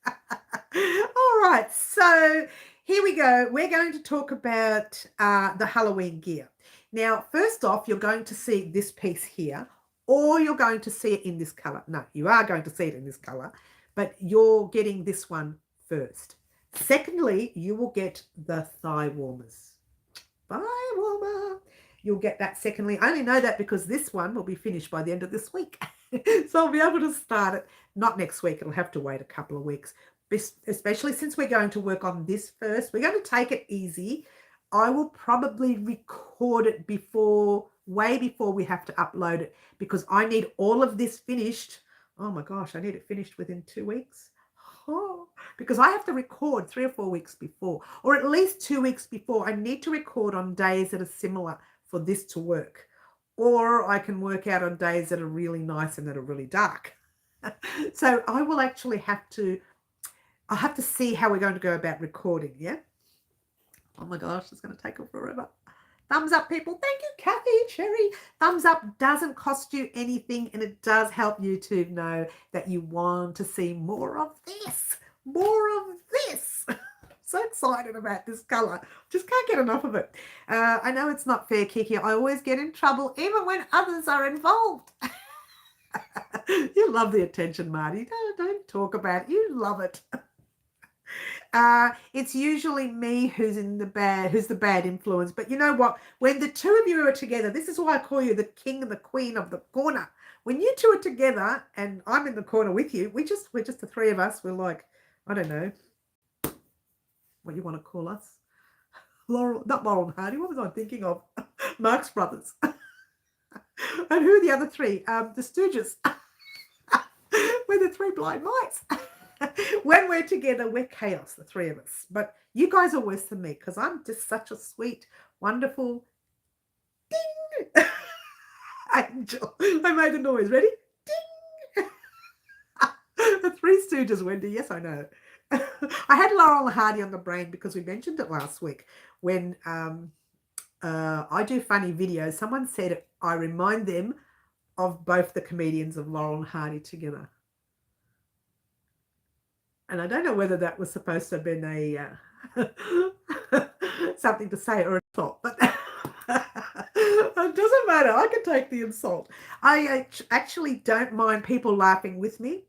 All right, so here we go. We're going to talk about the Halloween gear. Now, first off, you're going to see this piece here, or you're going to see it in this color. No, you are going to see it in this color, but you're getting this one first. Secondly, you will get the thigh warmers. Thigh warmer. You'll get that secondly. I only know that because this one will be finished by the end of this week. So I'll be able to start it, not next week. It'll have to wait a couple of weeks, especially since we're going to work on this first. We're going to take it easy. I will probably record it way before we have to upload it, because I need all of this finished. Oh my gosh, I need it finished within 2 weeks. Oh, because I have to record 3 or 4 weeks before, or at least 2 weeks before. I need to record on days that are similar for this to work, or I can work out on days that are really nice and that are really dark. So I will actually I'll have to see how we're going to go about recording. Yeah. Oh my gosh, it's going to take forever. Thumbs up, people. Thank you, Kathy, Cherry. Thumbs up doesn't cost you anything, and it does help YouTube know that you want to see more of this. More of this. So excited about this color. Just can't get enough of it. I know it's not fair, Kiki. I always get in trouble, even when others are involved. You love the attention, Marty. Don't talk about it. You love it. It's usually me who's the bad influence. But you know what? When the two of you are together, this is why I call you the king and the queen of the corner. When you two are together and I'm in the corner with you, we're just the three of us. We're like, I don't know what you want to call us. Not Laurel and Hardy. What was I thinking of? Marx Brothers. And who are the other three? The Stooges. We're the three blind mice. When we're together, we're chaos, the three of us. But you guys are worse than me, because I'm just such a sweet, wonderful ding angel. I made the noise. Ready? Ding. The Three Stooges, Wendy. Yes, I know. I had Laurel and Hardy on the brain because we mentioned it last week when I do funny videos. Someone said I remind them of both the comedians of Laurel and Hardy together. And I don't know whether that was supposed to have been a something to say or a insult, but it doesn't matter. I can take the insult. I actually don't mind people laughing with me,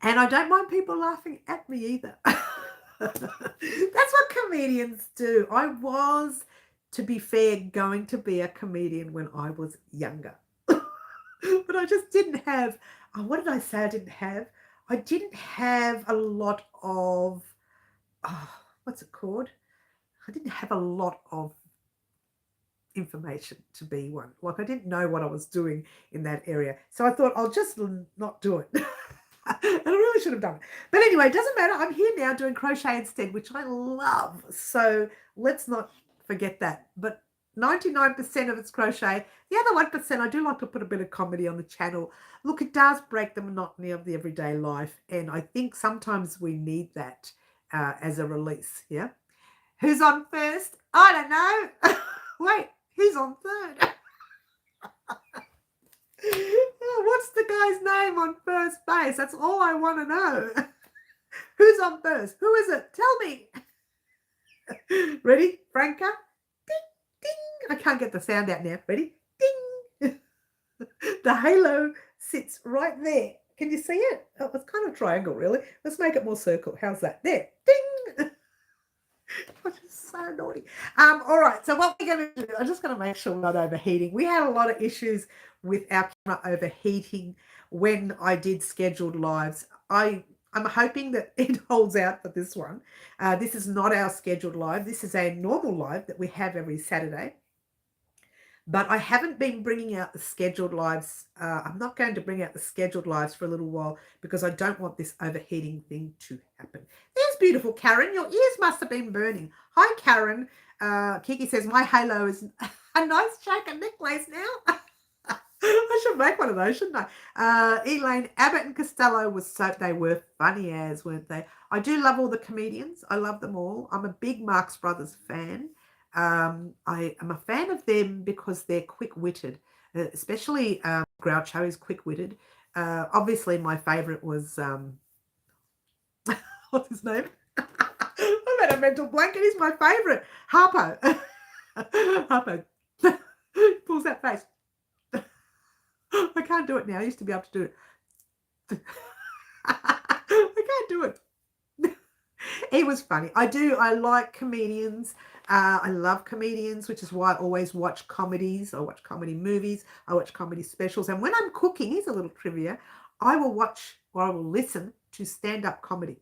and I don't mind people laughing at me either. That's what comedians do. I was, to be fair, going to be a comedian when I was younger, but I just didn't have. What did I say? I didn't have a lot of, what's it called? I didn't have a lot of information to be one. Like, I didn't know what I was doing in that area. So I thought I'll just not do it. And I really should have done it. But anyway, it doesn't matter. I'm here now doing crochet instead, which I love. So let's not forget that. But 99% of it's crochet. The other 1%, I do like to put a bit of comedy on the channel. Look, it does break the monotony of the everyday life, and I think sometimes we need that as a release. Yeah. Who's on first? I don't know. Wait, who's on third? What's the guy's name on first base? That's all I want to know. Who's on first? Who is it? Tell me. Ready, Franca? Ding. I can't get the sound out now. Ready? Ding. The halo sits right there. Can you see it? Oh, it's kind of triangle, really. Let's make it more circle. How's that? There. Ding. I'm just so naughty. All right. So what we're going to do, I'm just going to make sure we're not overheating. We had a lot of issues with our camera overheating when I did scheduled lives. I I'm hoping that it holds out for this one. This is not our scheduled live. This is a normal live that we have every Saturday. But I haven't been bringing out the scheduled lives. I'm not going to bring out the scheduled lives for a little while because I don't want this overheating thing to happen. There's beautiful Karen. Your ears must have been burning. Hi, Karen. Kiki says, my halo is a nice choker necklace now. I should make one of those, shouldn't I? Elaine, Abbott and Costello they were funny as, weren't they? I do love all the comedians. I love them all. I'm a big Marx Brothers fan. I am a fan of them because they're quick-witted, especially Groucho is quick-witted. Obviously, my favourite was, what's his name? I've had a mental blank. He's my favourite. Harpo. Harpo. Pulls that face. I can't do it now. I used to be able to do it. I can't do it. He was funny. I like comedians. I love comedians, which is why I always watch comedies. I watch comedy movies. I watch comedy specials. And when I'm cooking, here's a little trivia, I will watch or I will listen to stand-up comedy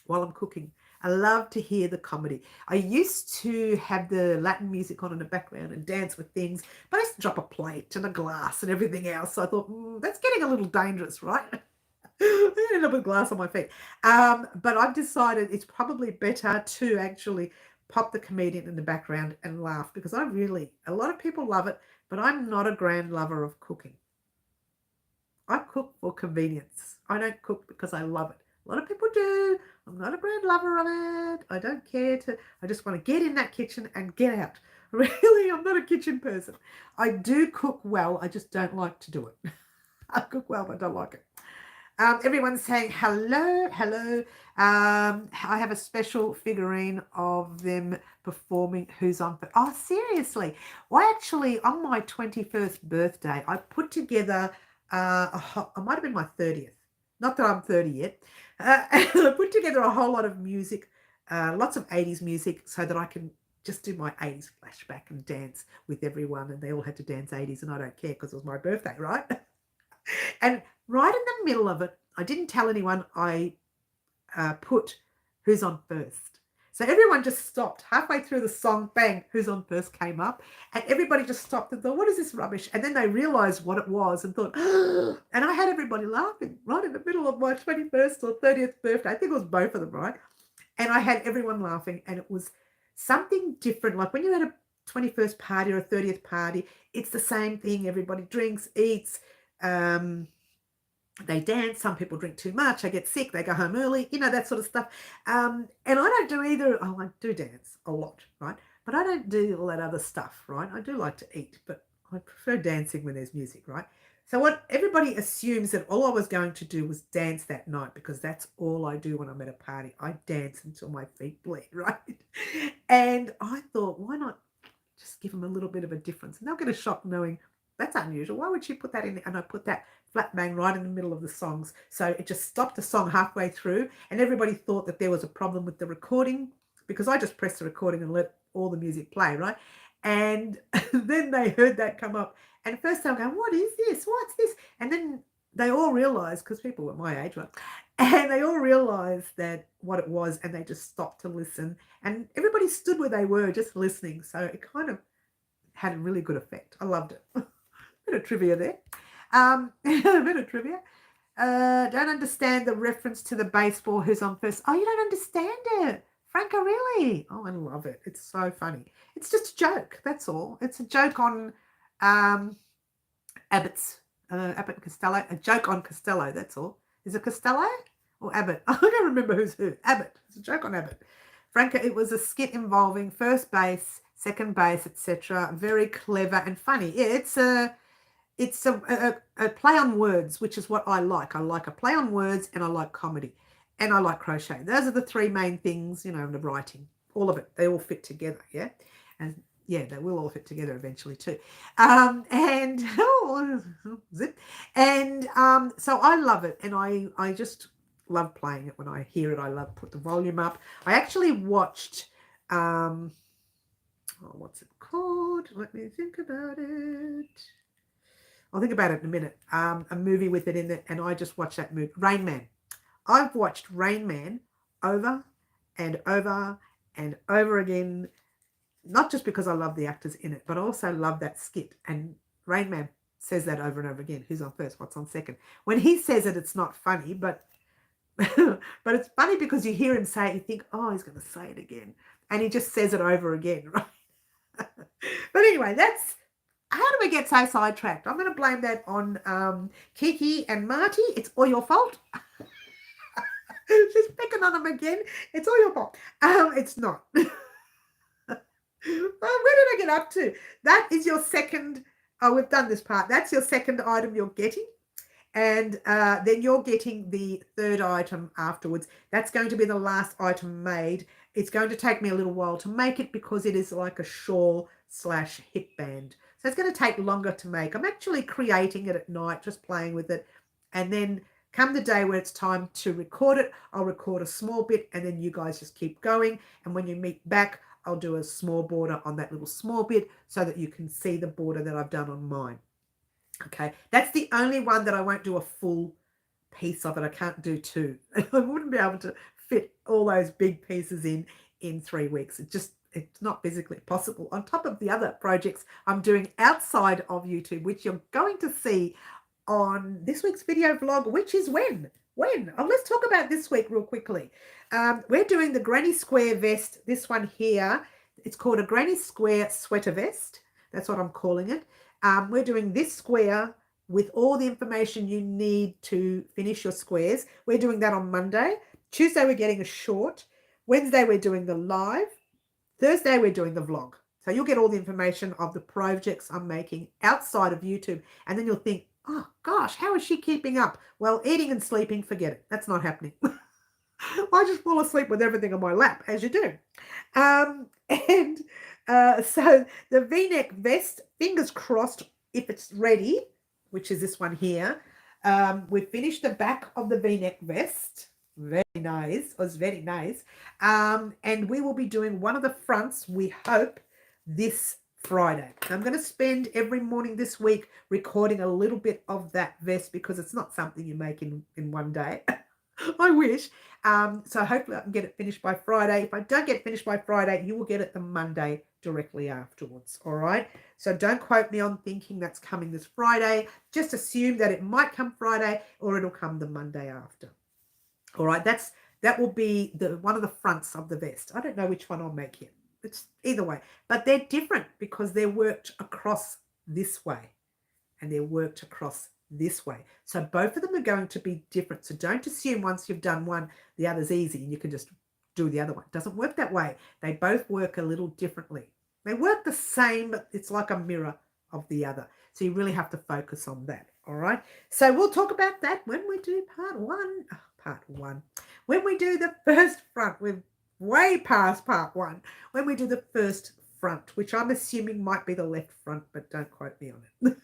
while I'm cooking. I love to hear the comedy. I used to have the Latin music on in the background and dance with things, but I used to drop a plate and a glass and everything else. So I thought, that's getting a little dangerous, right? I ended up with glass on my feet. But I've decided it's probably better to actually pop the comedian in the background and laugh because a lot of people love it, but I'm not a grand lover of cooking. I cook for convenience. I don't cook because I love it. A lot of people do. I'm not a grand lover of it. I don't care I just want to get in that kitchen and get out. Really, I'm not a kitchen person. I do cook well. I just don't like to do it. I cook well, but I don't like it. Everyone's saying hello, hello. I have a special figurine of them performing Who's on. Oh, seriously? Well, actually, on my 21st birthday, I put together, it might have been my 30th. Not that I'm 30 yet. I put together a whole lot of music, lots of 80s music, so that I can just do my 80s flashback and dance with everyone. And they all had to dance 80s, and I don't care because it was my birthday, right? And right in the middle of it, I didn't tell anyone, I put Who's on First. So everyone just stopped halfway through the song, bang, Who's on First came up, and everybody just stopped and thought, what is this rubbish? And then they realized what it was and thought, and I had everybody laughing right in the middle of my 21st or 30th birthday. I think it was both of them, right? And I had everyone laughing, and it was something different. Like when you had a 21st party or a 30th party, it's the same thing. Everybody drinks, eats, they dance. Some people drink too much. They get sick. They go home early, that sort of stuff. And I don't do either. Oh, I do dance a lot, right? But I don't do all that other stuff, right? I do like to eat, but I prefer dancing when there's music, right? So what everybody assumes that all I was going to do was dance that night because that's all I do when I'm at a party. I dance until my feet bleed, right? And I thought, why not just give them a little bit of a difference? And they'll get a shock knowing that's unusual. Why would she put that in there? And I put that flat bang right in the middle of the songs. So it just stopped the song halfway through, and everybody thought that there was a problem with the recording because I just pressed the recording and let all the music play, right? And then they heard that come up. And at first they were going, what is this? What's this? And then they all realized, because people were my age, right? And they all realized that what it was, and they just stopped to listen. And everybody stood where they were just listening. So it kind of had a really good effect. I loved it. Bit of trivia there. A bit of trivia. Don't understand the reference to the baseball Who's on First. Oh, you don't understand it. Franca, really? Oh, I love it. It's so funny. It's just a joke. That's all. It's a joke on Abbott and Costello. A joke on Costello. That's all. Is it Costello or Abbott? I don't remember who's who. Abbott. It's a joke on Abbott. Franca, it was a skit involving first base, second base, etc. Very clever and funny. Yeah, it's a play on words, which is what I like. I like a play on words, and I like comedy, and I like crochet. Those are the three main things, in the writing. All of it. They all fit together, yeah? And yeah, they will all fit together eventually too. And zip. And so I love it, and I just love playing it. When I hear it, I love put the volume up. I actually watched what's it called? Let me think about it. I'll think about it in a minute. A movie with it in it, and I just watched that movie, Rain Man. I've watched Rain Man over and over and over again, not just because I love the actors in it, but I also love that skit. And Rain Man says that over and over again. Who's on first? What's on second? When he says it, it's not funny, but but it's funny because you hear him say it, you think, oh, he's going to say it again. And he just says it over again, right? But anyway, that's how do we get so sidetracked? I'm going to blame that on Kiki and Marty. It's all your fault. She's picking on them again. It's all your fault. It's not. Well, where did I get up to? That is your second. Oh, we've done this part. That's your second item you're getting. And then you're getting the third item afterwards. That's going to be the last item made. It's going to take me a little while to make it because it is like a shawl / hip band. So it's going to take longer to make. I'm actually creating it at night, just playing with it. And then come the day where it's time to record it, I'll record a small bit and then you guys just keep going. And when you meet back, I'll do a small border on that little small bit so that you can see the border that I've done on mine. Okay, that's the only one that I won't do a full piece of it. I can't do two. I wouldn't be able to fit all those big pieces in 3 weeks. It's not physically possible. On top of the other projects I'm doing outside of YouTube, which you're going to see on this week's video vlog, which is when? Oh, let's talk about this week real quickly. We're doing the granny square vest, this one here. It's called a granny square sweater vest. That's what I'm calling it. We're doing this square with all the information you need to finish your squares. We're doing that on Monday. Tuesday, we're getting a short. Wednesday, we're doing the live. Thursday, we're doing the vlog. So you'll get all the information of the projects I'm making outside of YouTube. And then you'll think, oh, gosh, how is she keeping up? Well, eating and sleeping, forget it. That's not happening. I just fall asleep with everything on my lap, as you do. So the V-neck vest, fingers crossed if it's ready, which is this one here. We've finished the back of the V-neck vest. Very nice. It was very nice. And we will be doing one of the fronts, we hope, this Friday. I'm going to spend every morning this week recording a little bit of that vest because it's not something you make in one day. I wish. So hopefully I can get it finished by Friday. If I don't get it finished by Friday, you will get it the Monday directly afterwards. All right. So don't quote me on thinking that's coming this Friday. Just assume that it might come Friday or it'll come the Monday after. All right. That will be one of the fronts of the vest. I don't know which one I'll make yet. It's either way, but they're different because they're worked across this way and they're worked across this way. So both of them are going to be different. So don't assume once you've done one, the other's easy and you can just do the other one. It doesn't work that way. They both work a little differently. They work the same, but it's like a mirror of the other. So you really have to focus on that. All right. So we'll talk about that when we do part one. When we do the first front, we're way past part one. When we do the first front, which I'm assuming might be the left front, but don't quote me on it.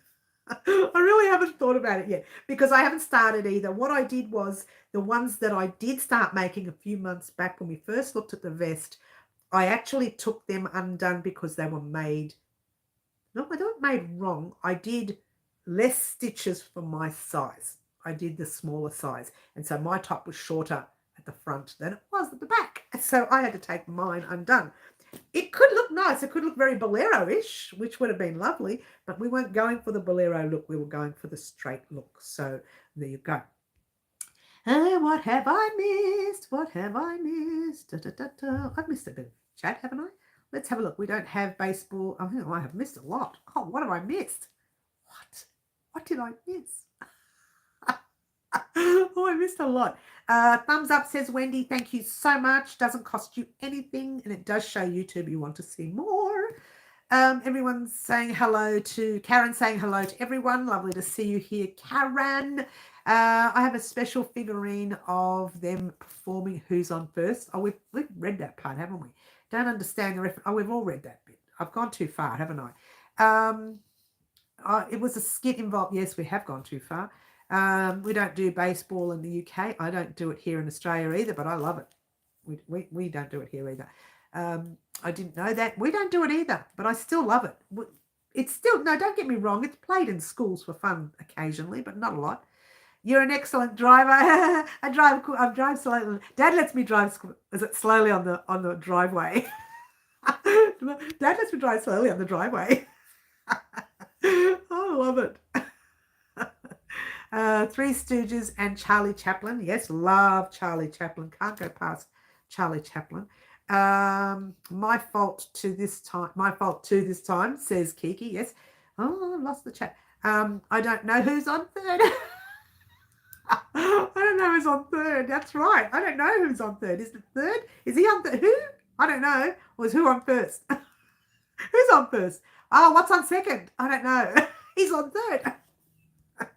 I really haven't thought about it yet because I haven't started either. What I did was the ones that I did start making a few months back when we first looked at the vest, I actually took them undone because they were made, no, they weren't made wrong. I did less stitches for my size. I did the smaller size. And so my top was shorter at the front than it was at the back. So I had to take mine undone. It could look nice. It could look very bolero-ish, which would have been lovely, but we weren't going for the bolero look. We were going for the straight look. So there you go. What have I missed? What have I missed? Da, da, da, da. I've missed a bit of chat, haven't I? Let's have a look. We don't have baseball. Oh, I have missed a lot. Oh, what have I missed? What did I miss? Oh, I missed a lot. Thumbs up, says Wendy. Thank you so much. Doesn't cost you anything, and it does show YouTube you want to see more. Everyone's saying hello to Karen, saying hello to everyone. Lovely to see you here, Karen. I have a special figurine of them performing Who's on First. Oh, we've read that part, haven't we? Don't understand the reference. Oh, we've all read that bit. I've gone too far, haven't I? It was a skit involved. Yes, we have gone too far. We don't do baseball in the UK. I don't do it here in Australia either, but I love it. We don't do it here either. I didn't know that. We don't do it either, but I still love it. It's still, no, don't get me wrong. It's played in schools for fun occasionally, but not a lot. You're an excellent driver. I drive slowly. Dad lets me drive slowly on the driveway. Dad lets me drive slowly on the driveway. I love it. Three Stooges and Charlie Chaplin. Yes, love Charlie Chaplin. Can't go past Charlie Chaplin. My fault to this time, says Kiki. Yes. Oh, I lost the chat. I don't know who's on third. I don't know who's on third. That's right. I don't know who's on third. Is it third? Is he on third? Who? I don't know. Was who on first? Who's on first? Oh, what's on second? I don't know. He's on third.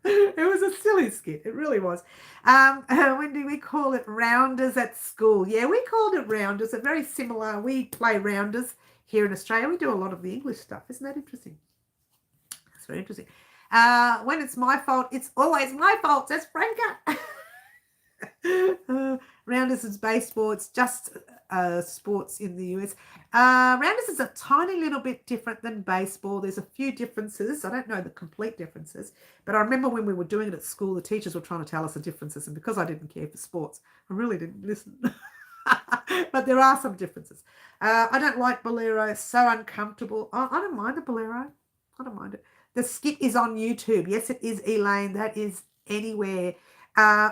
It was a silly skit. It really was. When do we call it rounders at school? Yeah, we called it rounders. It's very similar. We play rounders here in Australia. We do a lot of the English stuff. Isn't that interesting? That's very interesting. When it's my fault, it's always my fault. That's Franca. Rounders is baseball. It's just sports in the US. Rounders is a tiny little bit different than baseball. There's a few differences. I don't know the complete differences, but I remember when we were doing it at school, the teachers were trying to tell us the differences, and because I didn't care for sports, I really didn't listen. But there are some differences. I don't like bolero. It's so uncomfortable. I don't mind the bolero. I don't mind it. The skit is on YouTube. Yes, it is, Elaine. That is anywhere.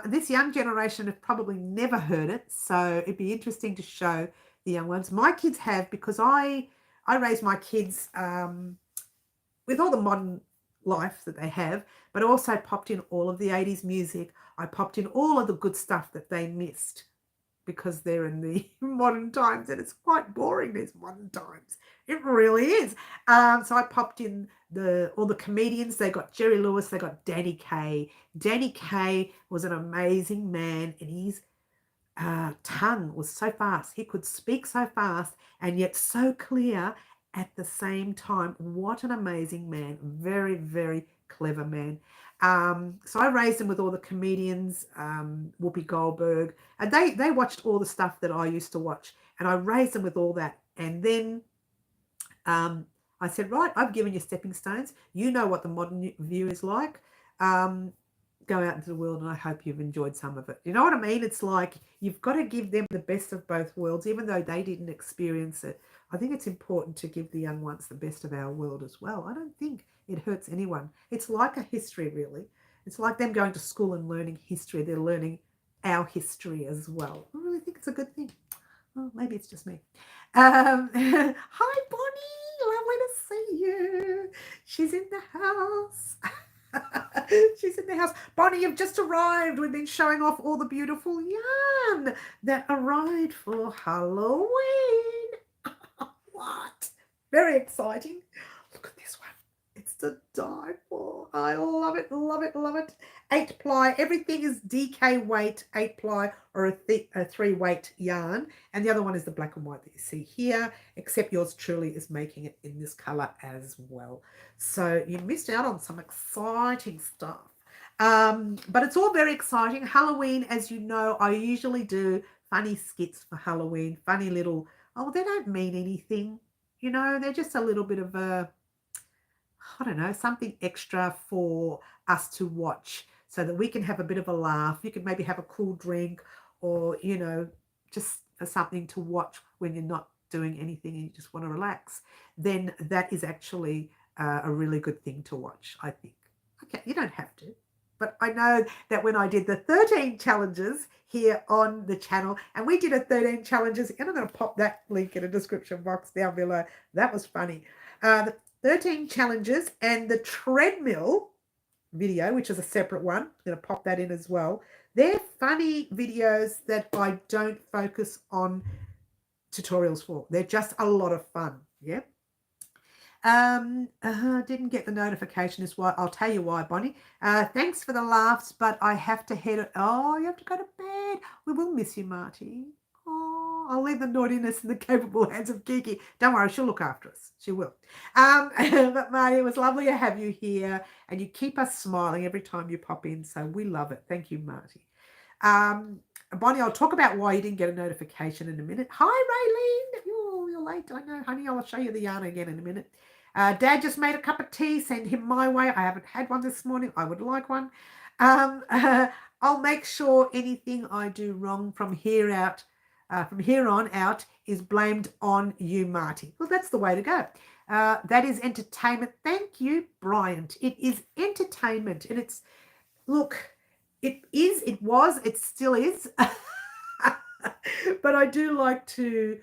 This young generation have probably never heard it, so it'd be interesting to show the young ones. My kids have, because I raise my kids with all the modern life that they have, but also popped in all of the 80s music. I popped in all of the good stuff that they missed because they're in the modern times, and it's quite boring, these modern times. It really is. So I popped in all the comedians. They got Jerry Lewis, they got Danny Kaye. Danny Kaye was an amazing man, and his tongue was so fast. He could speak so fast and yet so clear at the same time. What an amazing man. Very, very clever man. So I raised them with all the comedians, Whoopi Goldberg, and they watched all the stuff that I used to watch, and I raised them with all that. And then I said, right, I've given you stepping stones. You know what the modern view is like. Go out into the world, and I hope you've enjoyed some of it. You know what I mean? It's like you've got to give them the best of both worlds, even though they didn't experience it. I think it's important to give the young ones the best of our world as well. I don't think it hurts anyone. It's like a history, really. It's like them going to school and learning history. They're learning our history as well. I really think it's a good thing. Well, maybe it's just me. Hi, Bonnie. Lovely to see you. She's in the house. She's in the house. Bonnie, you've just arrived. We've been showing off all the beautiful yarn that arrived for Halloween. What? Very exciting. Look at this one. It's to die for. I love it, love it, love it. 8 ply. Everything is DK weight, 8 ply, or a 3 weight yarn. And the other one is the black and white that you see here, except yours truly is making it in this color as well. So you missed out on some exciting stuff. But it's all very exciting. Halloween, as you know, I usually do funny skits for Halloween, funny little, they don't mean anything. You know, they're just a little bit of I don't know, something extra for us to watch so that we can have a bit of a laugh. You can maybe have a cool drink, or, you know, just something to watch when you're not doing anything and you just want to relax. Then that is actually a really good thing to watch, I think. Okay, you don't have to. But I know that when I did the 13 challenges here on the channel, and we did a 13 challenges, and I'm going to pop that link in the description box down below. That was funny. The 13 challenges and the treadmill video, which is a separate one. I'm going to pop that in as well. They're funny videos that I don't focus on tutorials for. They're just a lot of fun. Yeah. Didn't get the notification is why. I'll tell you why, Bonnie. Thanks for the laughs, but I have to head. Oh, you have to go to bed. We will miss you, Marty. Oh, I'll leave the naughtiness in the capable hands of Kiki. Don't worry, she'll look after us. She will. But Marty, it was lovely to have you here, and you keep us smiling every time you pop in, so we love it. Thank you, Marty. Bonnie, I'll talk about why you didn't get a notification in a minute. Hi, Raylene. You're late. I know, honey. I'll show you the yarn again in a minute. Dad just made a cup of tea. Send him my way. I haven't had one this morning. I would like one. I'll make sure anything I do wrong from here on out is blamed on you, Marty. Well, that's the way to go. That is entertainment. Thank you, Bryant. It is entertainment, and it's look. It still is. But I do like to,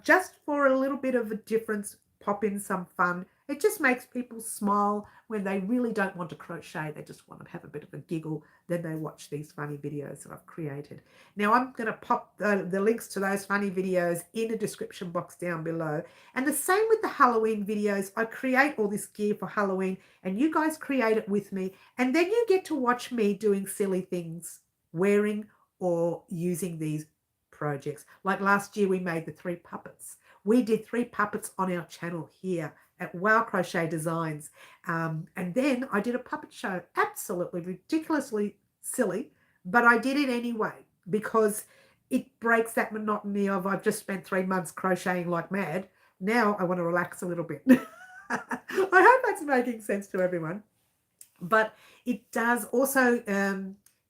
just for a little bit of a difference, pop in some fun. It just makes people smile when they really don't want to crochet. They just want to have a bit of a giggle. Then they watch these funny videos that I've created. Now I'm going to pop the links to those funny videos in the description box down below. And the same with the Halloween videos. I create all this gear for Halloween and you guys create it with me. And then you get to watch me doing silly things, wearing or using these projects. Like last year we made the 3 puppets. We did 3 puppets on our channel here at Crochet Designs. And then I did a puppet show, absolutely ridiculously silly, but I did it anyway because it breaks that monotony of I've just spent 3 months crocheting like mad. Now I want to relax a little bit. I hope that's making sense to everyone. But it does also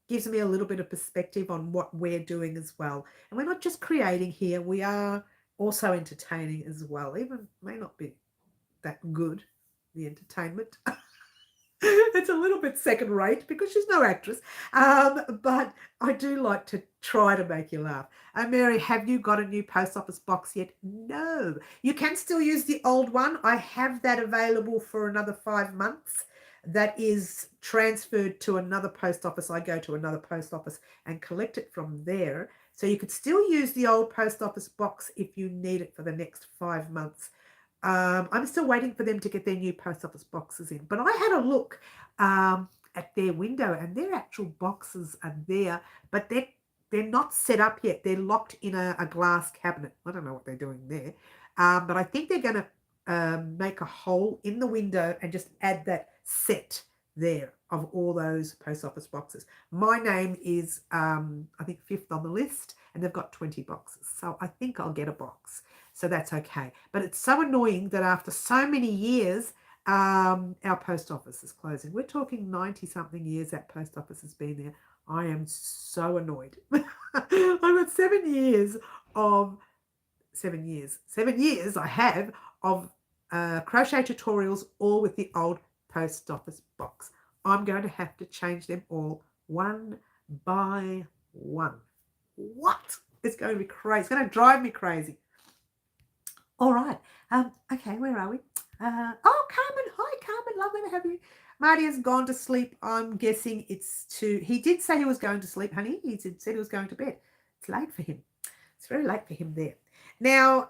gives me a little bit of perspective on what we're doing as well. And we're not just creating here, we are also entertaining as well. Even may not be that good, the entertainment. It's a little bit second rate because she's no actress. But I do like to try to make you laugh. Mary, have you got a new post office box yet? No. You can still use the old one. I have that available for another 5 months. That is transferred to another post office. I go to another post office and collect it from there. So you could still use the old post office box if you need it for the next 5 months. I'm still waiting for them to get their new post office boxes in. But I had a look at their window and their actual boxes are there, but they're not set up yet. They're locked in a glass cabinet. I don't know what they're doing there. But I think they're going to make a hole in the window and just add that set there of all those post office boxes. My name is, I think, 5th on the list, and they've got 20 boxes. So I think I'll get a box. So that's okay. But it's so annoying that after so many years, our post office is closing. We're talking 90-something years that post office has been there. I am so annoyed. I've got 7 years of 7 years. 7 years I have of crochet tutorials, all with the old post office box. I'm going to have to change them all one by one. What? It's going to be crazy. It's going to drive me crazy. All right. Okay, where are we? Oh, Carmen. Hi, Carmen. Lovely to have you. Marty has gone to sleep. I'm guessing it's he did say he was going to sleep, honey. He said he was going to bed. It's late for him. It's very late for him there. Now,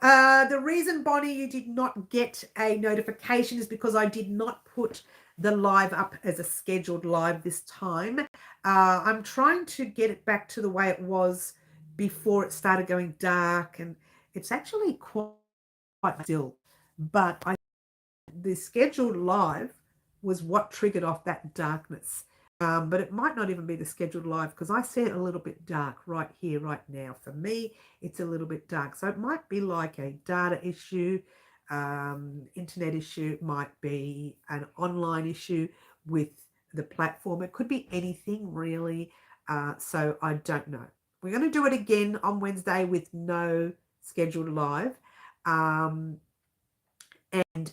the reason, Bonnie, you did not get a notification is because I did not put the live up as a scheduled live this time. I'm trying to get it back to the way it was before it started going dark, and it's actually quite still. But the scheduled live was what triggered off that darkness. But it might not even be the scheduled live because I see it a little bit dark right here, right now. For me, it's a little bit dark. So it might be like a data issue, internet issue. It might be an online issue with the platform. It could be anything really. So I don't know. We're going to do it again on Wednesday with no scheduled live. And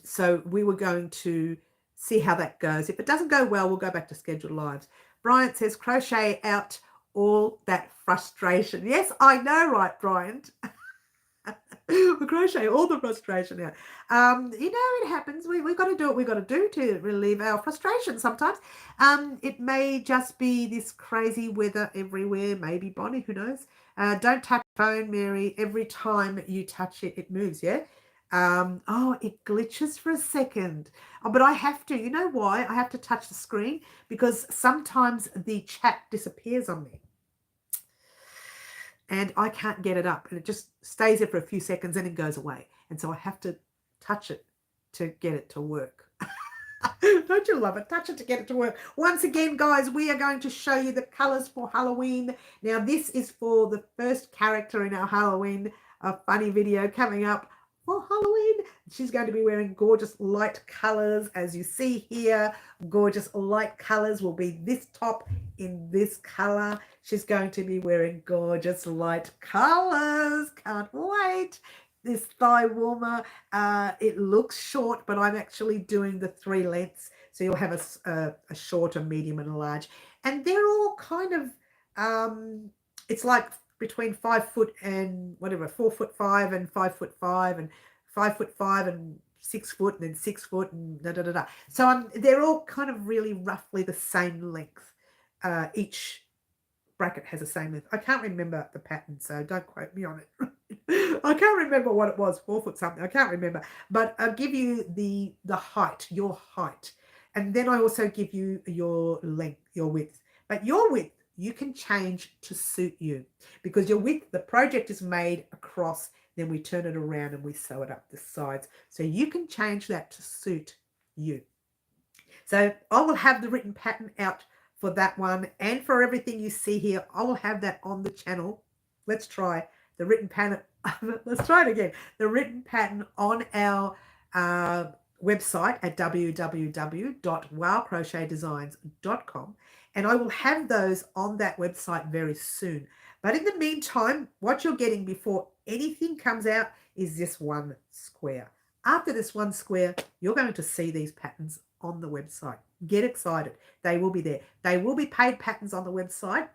so we were going to see how that goes. If it doesn't go well, we'll go back to scheduled lives. Bryant says, crochet out all that frustration. Yes, I know, right, Bryant? We crochet all the frustration out. It happens. We've got to do what we've got to do to relieve our frustration sometimes. It may just be this crazy weather everywhere. Maybe, Bonnie, who knows? Don't touch the phone, Mary. Every time you touch it, it moves, yeah? It glitches for a second. But I have to. You know why? I have to touch the screen because sometimes the chat disappears on me. And I can't get it up. And it just stays there for a few seconds and it goes away. And so I have to touch it to get it to work. Don't you love it? Touch it to get it to work. Once again, guys, we are going to show you the colours for Halloween. Now, this is for the first character in our Halloween funny video coming up for Halloween. She's going to be wearing gorgeous light colors, as you see here. Gorgeous light colors will be this top in this color. She's going to be wearing gorgeous light colors. Can't wait. This thigh warmer, it looks short, but I'm actually doing the 3 lengths. So you'll have a short, a medium, and a large. And they're all kind of, it's like between 5 foot and whatever, 4'5" and 5'5" and 5'5" and 6 foot and then 6 foot and da da da da. So they're all kind of really roughly the same length. Each bracket has the same length. I can't remember the pattern, so don't quote me on it. I can't remember what it was, 4 foot something. I can't remember, but I'll give you the height, your height, and then I also give you your length, your width. But your width you can change to suit you, because your width, the project is made across, then we turn it around and we sew it up the sides. So you can change that to suit you. So I will have the written pattern out for that one, and for everything you see here, I will have that on the channel. Let's try the written pattern. Let's try it again. The written pattern on our website at www.wowcrochetdesigns.com, and I will have those on that website very soon. But in the meantime, what you're getting before anything comes out is this one square. After this one square, you're going to see these patterns on the website. Get excited. They will be there. They will be paid patterns on the website.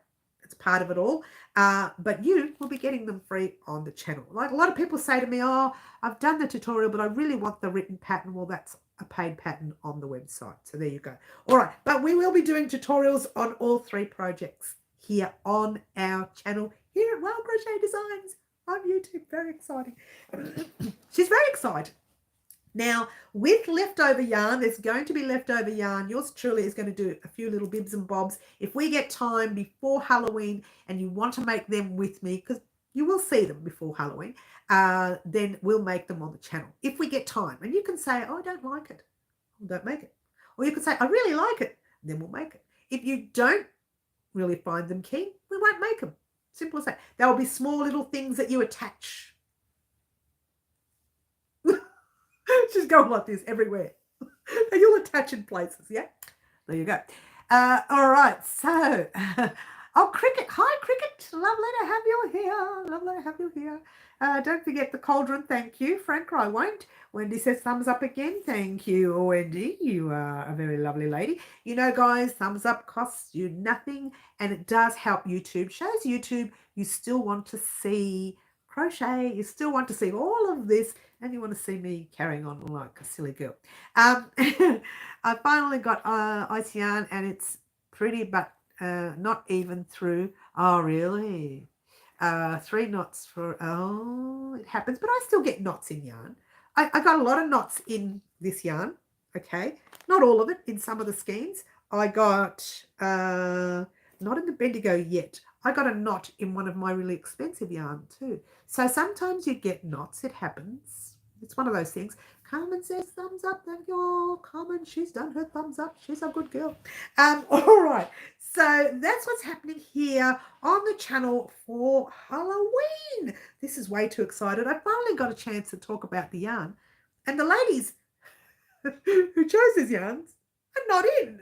It's part of it all. But you will be getting them free on the channel. Like a lot of people say to me, oh, I've done the tutorial, but I really want the written pattern. Well, that's a paid pattern on the website. So there you go. All right. But we will be doing tutorials on all 3 projects here on our channel here at Wow Crochet Designs on YouTube. Very exciting. She's very excited. Now, with leftover yarn, there's going to be leftover yarn. Yours truly is going to do a few little bibs and bobs. If we get time before Halloween and you want to make them with me, because you will see them before Halloween, then we'll make them on the channel. If we get time. And you can say, oh, I don't like it. Well, don't make it. Or you can say, I really like it. Then we'll make it. If you don't really find them keen, we won't make them. Simple as that. There will be small little things that you attach. She's going like this everywhere. And you'll attach in places, yeah? There you go. All right, so, oh, Cricket. Hi, Cricket. Lovely to have you here. Lovely to have you here. Don't forget the cauldron. Thank you. Frank, I won't. Wendy says thumbs up again. Thank you, Wendy. You are a very lovely lady. You know, guys, thumbs up costs you nothing, and it does help YouTube. Shows YouTube you still want to see crochet. You still want to see all of this, and you want to see me carrying on like a silly girl. I finally got ice yarn, and it's pretty, but not even through. Oh, really? 3 knots for, oh, it happens, but I still get knots in yarn. I got a lot of knots in this yarn, okay? Not all of it, in some of the skeins. I got, not in the Bendigo yet. I got a knot in one of my really expensive yarn too. So sometimes you get knots. It happens. It's one of those things. Carmen says thumbs up. Thank you, Carmen. She's done her thumbs up. She's a good girl. All right. So that's what's happening here on the channel for Halloween. This is way too excited. I finally got a chance to talk about the yarn. And the ladies who chose these yarns are not in.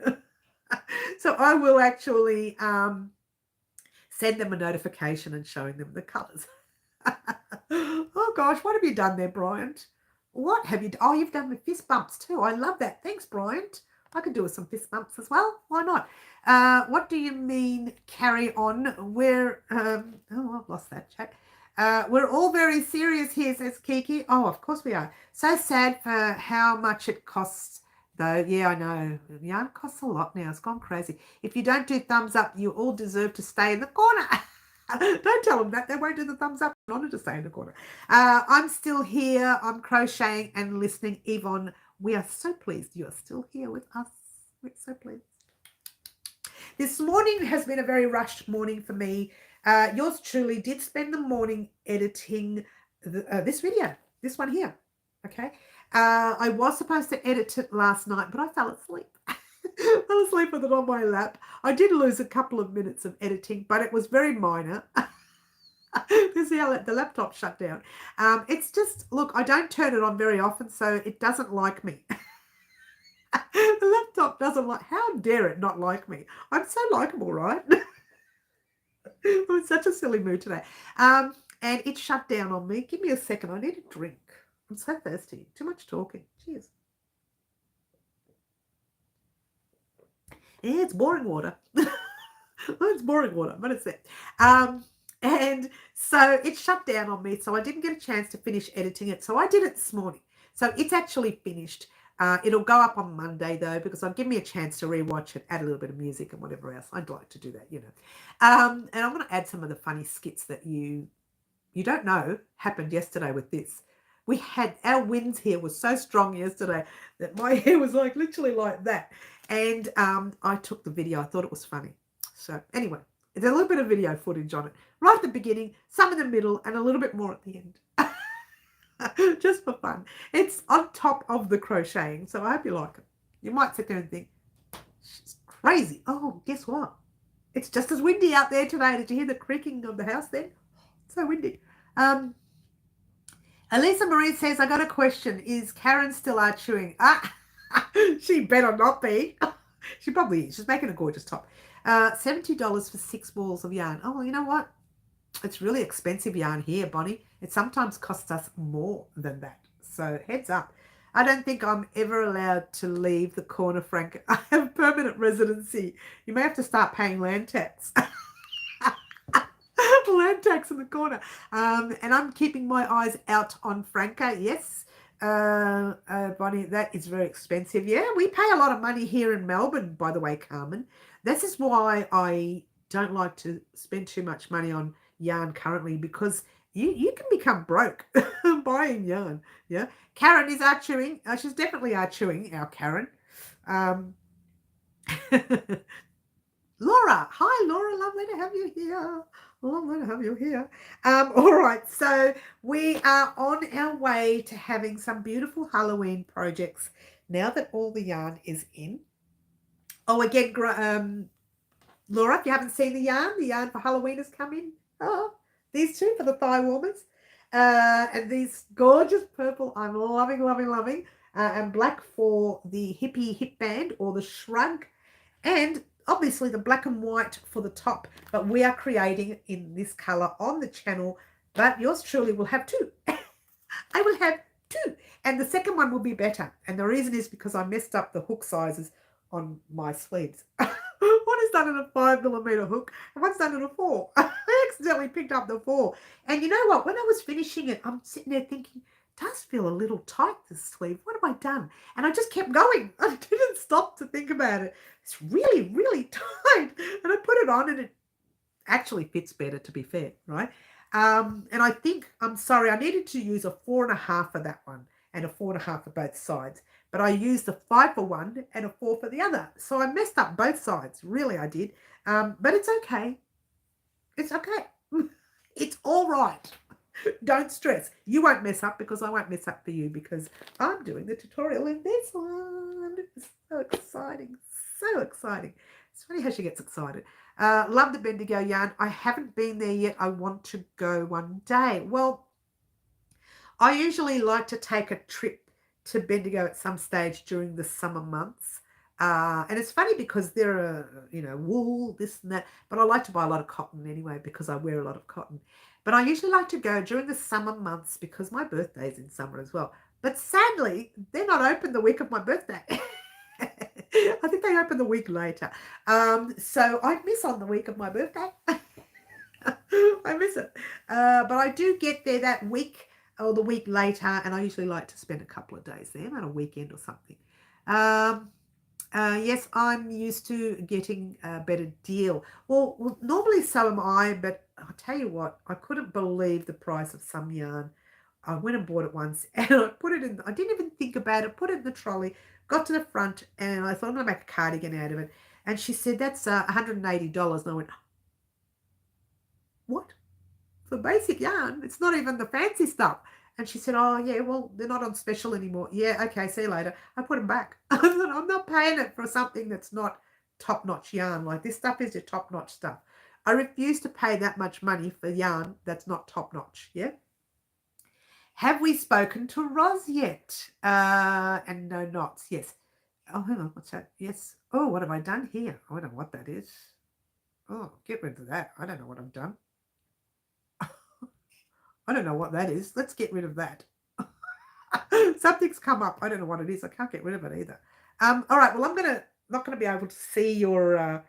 So I will actually send them a notification and showing them the colours. Oh gosh, what have you done there, Bryant? What have you done? Oh, you've done the fist bumps too. I love that. Thanks, Bryant. I could do with some fist bumps as well. Why not? What do you mean carry on? We're, oh, I've lost that chat. We're all very serious here, says Kiki. Oh, of course we are. So sad for how much it costs, though. Yeah, I know. Yarn costs a lot now. It's gone crazy. If you don't do thumbs up, you all deserve to stay in the corner. Don't tell them that. They won't do the thumbs up. I'm honored to stay in the corner. I'm still here. I'm crocheting and listening. Yvonne, we are so pleased you are still here with us. We're so pleased. This morning has been a very rushed morning for me. Yours truly did spend the morning editing this video, this one here. Okay. I was supposed to edit it last night, but I fell asleep. I fell asleep with it on my lap. I did lose a couple of minutes of editing, but it was very minor. You see how the laptop shut down. It's just, look, I don't turn it on very often, so it doesn't like me. The laptop doesn't like, how dare it not like me? I'm so likable, right? I'm in such a silly mood today. And it shut down on me. Give me a second. I need a drink. I'm so thirsty. Too much talking. Cheers. Yeah, it's boring water. It's boring water, but it's there. And so it shut down on me, so I didn't get a chance to finish editing it. So I did it this morning. So it's actually finished. It'll go up on Monday, though, because I'll give me a chance to rewatch it, add a little bit of music and whatever else. I'd like to do that, you know. And I'm going to add some of the funny skits that you don't know happened yesterday with this. We had, our winds here was so strong yesterday that my hair was like literally like that. And I took the video. I thought it was funny. So anyway, there's a little bit of video footage on it. Right at the beginning, some in the middle, and a little bit more at the end. Just for fun. It's on top of the crocheting, so I hope you like it. You might sit there and think, she's crazy. Oh, guess what? It's just as windy out there today. Did you hear the creaking of the house then? It's so windy. Elisa Marie says, I got a question. Is Karen still chewing? She better not be. She probably is. She's making a gorgeous top. $70 for 6 balls of yarn. Oh, well, you know what? It's really expensive yarn here, Bonnie. It sometimes costs us more than that. So heads up. I don't think I'm ever allowed to leave the corner, Frank. I have permanent residency. You may have to start paying land tax. Land tax in the corner. And I'm keeping my eyes out on Franca. Yes, Bonnie, that is very expensive. Yeah, we pay a lot of money here in Melbourne, by the way, Carmen. This is why I don't like to spend too much money on yarn currently, because you can become broke buying yarn. Yeah, Karen is chewing. She's definitely chewing, our Karen. Laura, hi Laura, lovely to have you here. Lovely to have you here. All right, so we are on our way to having some beautiful Halloween projects now that all the yarn is in. Oh, again, Laura, if you haven't seen the yarn for Halloween has come in. Oh, these two for the thigh warmers. And these gorgeous purple, I'm loving, loving, loving. And black for the hippie hip band or the shrug. And obviously the black and white for the top. But we are creating in this colour on the channel. But yours truly will have 2. I will have 2. And the second one will be better. And the reason is because I messed up the hook sizes on my sleeves. One is done in a 5mm hook and one's done in a 4. I accidentally picked up the 4. And you know what? When I was finishing it, I'm sitting there thinking, it does feel a little tight, this sleeve. What have I done? And I just kept going. I didn't stop to think about it. It's really, really tight. And I put it on and it actually fits better, to be fair, right? And I think, I'm sorry, I needed to use a 4.5 for that one and a 4.5 for both sides. But I used a 5 for one and a 4 for the other. So I messed up both sides. Really, I did. But it's okay. It's okay. It's all right. Don't stress. You won't mess up because I won't mess up for you because I'm doing the tutorial in this one. It's so exciting. So exciting. It's funny how she gets excited. Love the Bendigo yarn. I haven't been there yet. I want to go one day. Well, I usually like to take a trip to Bendigo at some stage during the summer months. And it's funny because there are, wool, this and that, but I like to buy a lot of cotton anyway because I wear a lot of cotton. But I usually like to go during the summer months because my birthday is in summer as well. But sadly, they're not open the week of my birthday. I think they open the week later. So I miss on the week of my birthday. I miss it. But I do get there that week or the week later, and I usually like to spend a couple of days there, on a weekend or something. Yes, I'm used to getting a better deal. Well, normally so am I, but I'll tell you what, I couldn't believe the price of some yarn. I went and bought it once, and I put it in, I didn't even think about it, put it in the trolley, got to the front, and I thought I'm going to make a cardigan out of it. And she said, that's $180. And I went, what? For basic yarn, it's not even the fancy stuff. And she said, oh, yeah, well, they're not on special anymore. Yeah, okay, see you later. I put them back. I'm not paying it for something that's not top-notch yarn. Like, this stuff is your top-notch stuff. I refuse to pay that much money for yarn that's not top notch. Yeah. Have we spoken to Roz yet? And no knots. Yes. Oh, hang on. What's that? Yes. Oh, what have I done here? I don't know what that is. Oh, get rid of that. I don't know what I've done. I don't know what that is. Let's get rid of that. Something's come up. I don't know what it is. I can't get rid of it either. All right. Well, I'm not gonna be able to see your.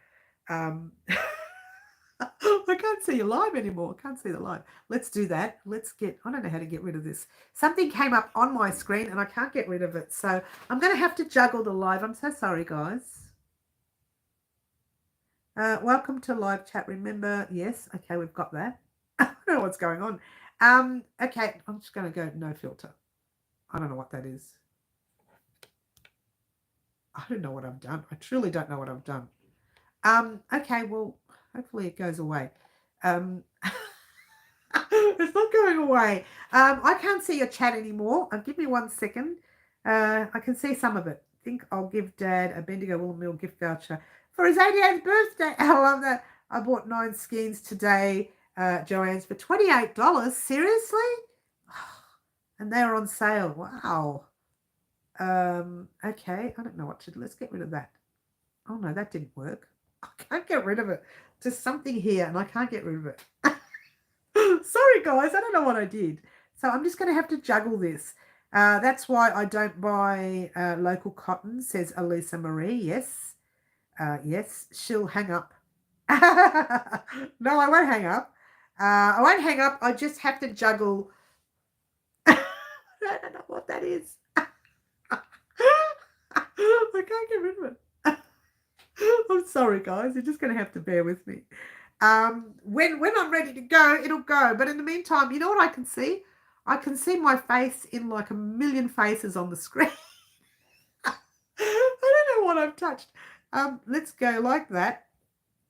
I can't see your live anymore. I can't see the live. Let's do that. I don't know how to get rid of this. Something came up on my screen and I can't get rid of it. So I'm going to have to juggle the live. I'm so sorry, guys. Welcome to live chat. Remember, yes. Okay, we've got that. I don't know what's going on. Okay, I'm just going to go no filter. I don't know what that is. I don't know what I've done. I truly don't know what I've done. Okay, well, hopefully it goes away. It's not going away. I can't see your chat anymore. Give me 1 second. I can see some of it. I think I'll give Dad a Bendigo Wool Mill gift voucher for his 88th birthday. I love that. I bought 9 skeins today, Joanne's, for $28. Seriously? And they were on sale. Wow. Okay, I don't know what to do. Let's get rid of that. Oh, no, that didn't work. I can't get rid of it. There's something here, and I can't get rid of it. Sorry, guys. I don't know what I did. So I'm just going to have to juggle this. That's why I don't buy local cotton, says Elisa Marie. Yes. Yes, she'll hang up. No, I won't hang up. I won't hang up. I just have to juggle. I don't know what that is. I can't get rid of it. I'm sorry, guys. You're just going to have to bear with me. When I'm ready to go, it'll go. But in the meantime, you know what I can see? I can see my face in like a million faces on the screen. I don't know what I've touched. Let's go like that.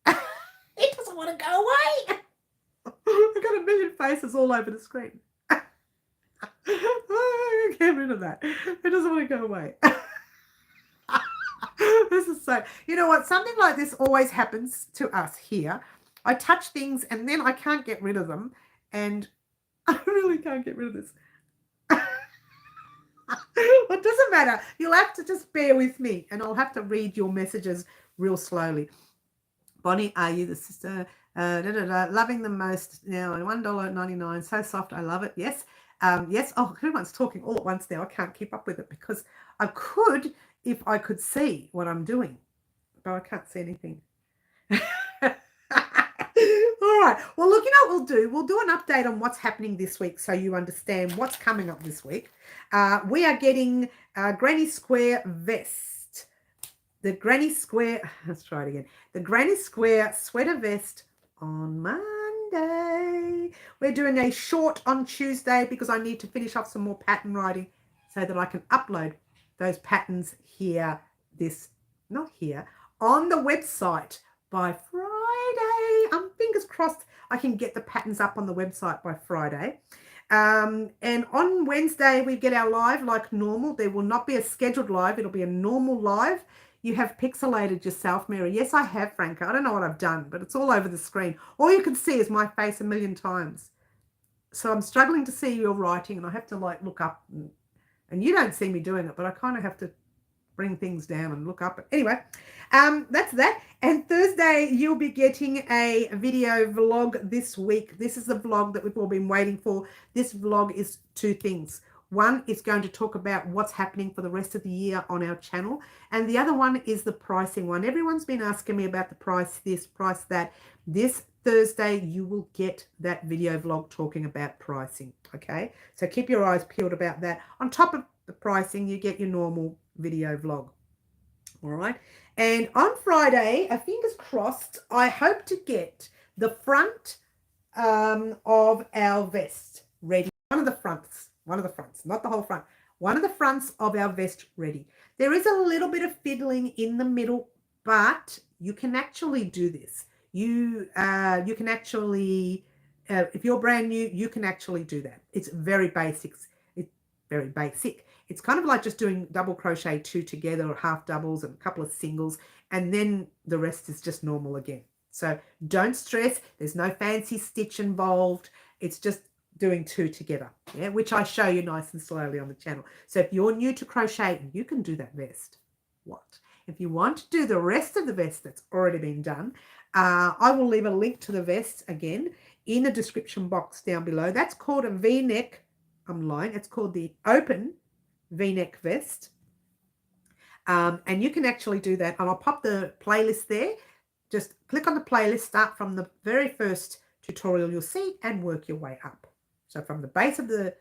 It doesn't want to go away. I've got a million faces all over the screen. Oh, get rid of that. It doesn't want to go away. This is so, you know what? Something like this always happens to us here. I touch things and then I can't get rid of them. And I really can't get rid of this. It doesn't matter. You'll have to just bear with me and I'll have to read your messages real slowly. Bonnie, are you the sister? Loving them most now. $1.99. So soft. I love it. Yes. Yes. Oh, everyone's talking all at once now. I can't keep up with it because I could if I could see what I'm doing, but I can't see anything. All right. Well, look, you know what we'll do? We'll do an update on what's happening this week so you understand what's coming up this week. We are getting Granny Square vest. The Granny Square, let's try it again. The Granny Square sweater vest on Monday. We're doing a short on Tuesday because I need to finish off some more pattern writing so that I can upload those patterns here, not here, on the website by Friday. Fingers crossed I can get the patterns up on the website by Friday. And on Wednesday, we get our live like normal. There will not be a scheduled live. It'll be a normal live. You have pixelated yourself, Mary. Yes, I have, Franca. I don't know what I've done, but it's all over the screen. All you can see is my face a million times. So I'm struggling to see your writing, and I have to like look up. And you don't see me doing it, but I kind of have to bring things down and look up. Anyway, that's that. And Thursday, you'll be getting a video vlog this week. This is the vlog that we've all been waiting for. This vlog is 2 things. One is going to talk about what's happening for the rest of the year on our channel. And the other one is the pricing one. Everyone's been asking me about the price this, price that. This Thursday, you will get that video vlog talking about pricing, okay? So keep your eyes peeled about that. On top of the pricing, you get your normal video vlog, all right? And on Friday, fingers crossed, I hope to get the front of our vest ready. One of the fronts, not the whole front. One of the fronts of our vest ready. There is a little bit of fiddling in the middle, but you can actually do this. You can actually, if you're brand new, you can actually do that. It's very basic. It's very basic. It's kind of like just doing double crochet 2 together or half doubles and a couple of singles, and then the rest is just normal again. So don't stress. There's no fancy stitch involved. It's just doing 2 together, yeah, which I show you nice and slowly on the channel. So if you're new to crocheting, you can do that vest. What? If you want to do the rest of the vest that's already been done, I will leave a link to the vest again in the description box down below. That's called a V-neck. I'm lying. It's called the open V-neck vest. And you can actually do that. And I'll pop the playlist there. Just click on the playlist, start from the very first tutorial you'll see and work your way up. So from the base of the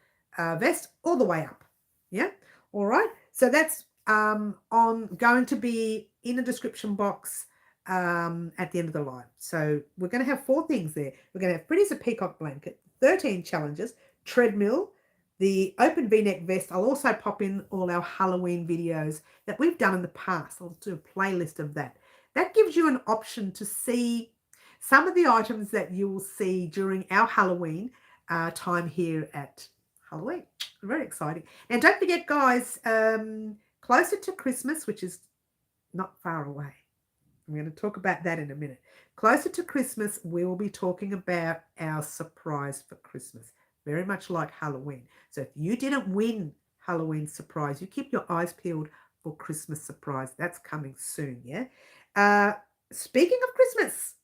vest all the way up. Yeah. All right. So that's going to be in the description box at the end of the live. So we're going to have 4 things there. We're going to have Pretty's a Peacock blanket, 13 challenges, treadmill, the open V-neck vest. I'll also pop in all our Halloween videos that we've done in the past. I'll do a playlist of that. That gives you an option to see some of the items that you will see during our Halloween time here at Halloween. Very exciting. And don't forget, guys, closer to Christmas, which is not far away. I'm going to talk about that in a minute. Closer to Christmas, we will be talking about our surprise for Christmas. Very much like Halloween. So if you didn't win Halloween surprise, you keep your eyes peeled for Christmas surprise. That's coming soon, yeah? Speaking of Christmas,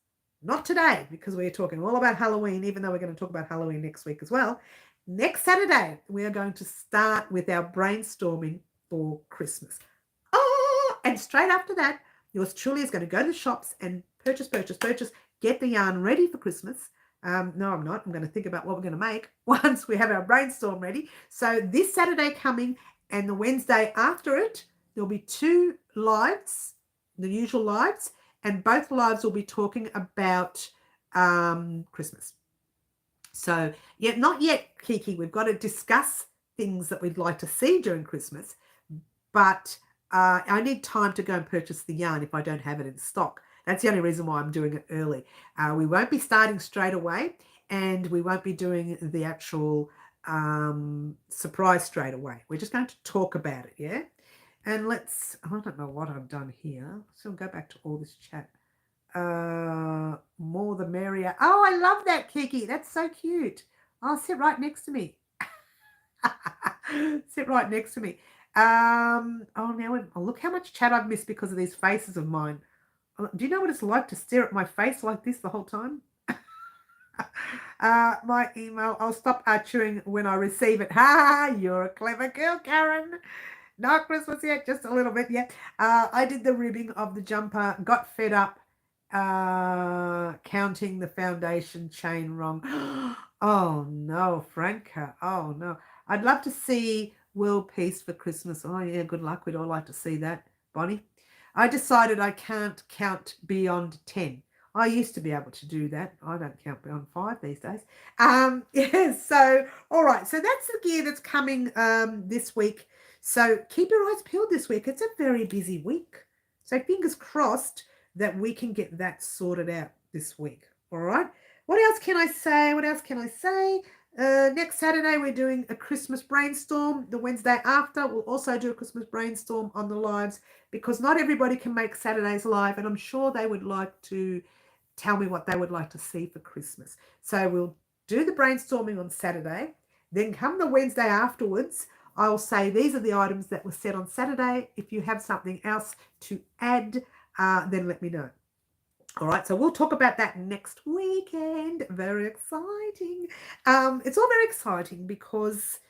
not today, because we're talking all about Halloween, even though we're going to talk about Halloween next week as well. Next Saturday, we are going to start with our brainstorming for Christmas. Oh, and straight after that, yours truly is going to go to the shops and purchase, get the yarn ready for Christmas. No, I'm not. I'm going to think about what we're going to make once we have our brainstorm ready. So this Saturday coming and the Wednesday after it, there'll be 2 lives, the usual lives, and both lives will be talking about Christmas. So, yeah, not yet, Kiki. We've got to discuss things that we'd like to see during Christmas, but I need time to go and purchase the yarn if I don't have it in stock. That's the only reason why I'm doing it early. We won't be starting straight away, and we won't be doing the actual surprise straight away. We're just going to talk about it, yeah? And I don't know what I've done here. So I'll go back to all this chat. More the merrier. Oh, I love that, Kiki. That's so cute. Oh, sit right next to me. Sit right next to me. Look how much chat I've missed because of these faces of mine. Do you know what it's like to stare at my face like this the whole time? My email, I'll stop chewing when I receive it. Ha! You're a clever girl, Karen. Not Christmas yet, just a little bit yet. I did the ribbing of the jumper, got fed up counting the foundation chain wrong. Oh, no, Franca. Oh, no. I'd love to see World Peace for Christmas. Oh, yeah, good luck. We'd all like to see that, Bonnie. I decided I can't count beyond 10. I used to be able to do that. I don't count beyond 5 these days. Yeah, so, all right. So that's the gear that's coming this week. So keep your eyes peeled this week. It's a very busy week. So fingers crossed that we can get that sorted out this week. All right. What else can I say? Next Saturday, we're doing a Christmas brainstorm. The Wednesday after, we'll also do a Christmas brainstorm on the lives because not everybody can make Saturdays live, and I'm sure they would like to tell me what they would like to see for Christmas. So we'll do the brainstorming on Saturday. Then come the Wednesday afterwards, I'll say these are the items that were said on Saturday. If you have something else to add, then let me know. All right, so we'll talk about that next weekend. Very exciting. It's all very exciting because,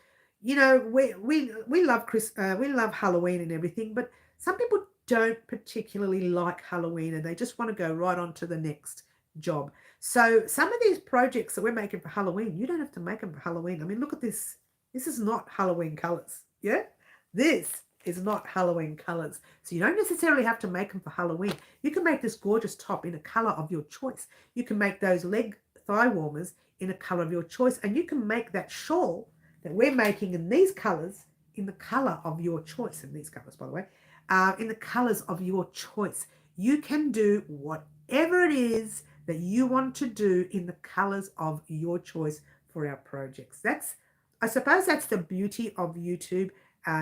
you know, we love Halloween and everything, but some people don't particularly like Halloween and they just want to go right on to the next job. So some of these projects that we're making for Halloween, you don't have to make them for Halloween. I mean, look at this. This is not Halloween colors. Yeah, this is not Halloween colors. So you don't necessarily have to make them for Halloween. You can make this gorgeous top in a color of your choice. You can make those leg thigh warmers in a color of your choice. And you can make that shawl that we're making in these colors in the color of your choice. In these colors, by the way, in the colors of your choice. You can do whatever it is that you want to do in the colors of your choice for our projects. I suppose that's the beauty of YouTube.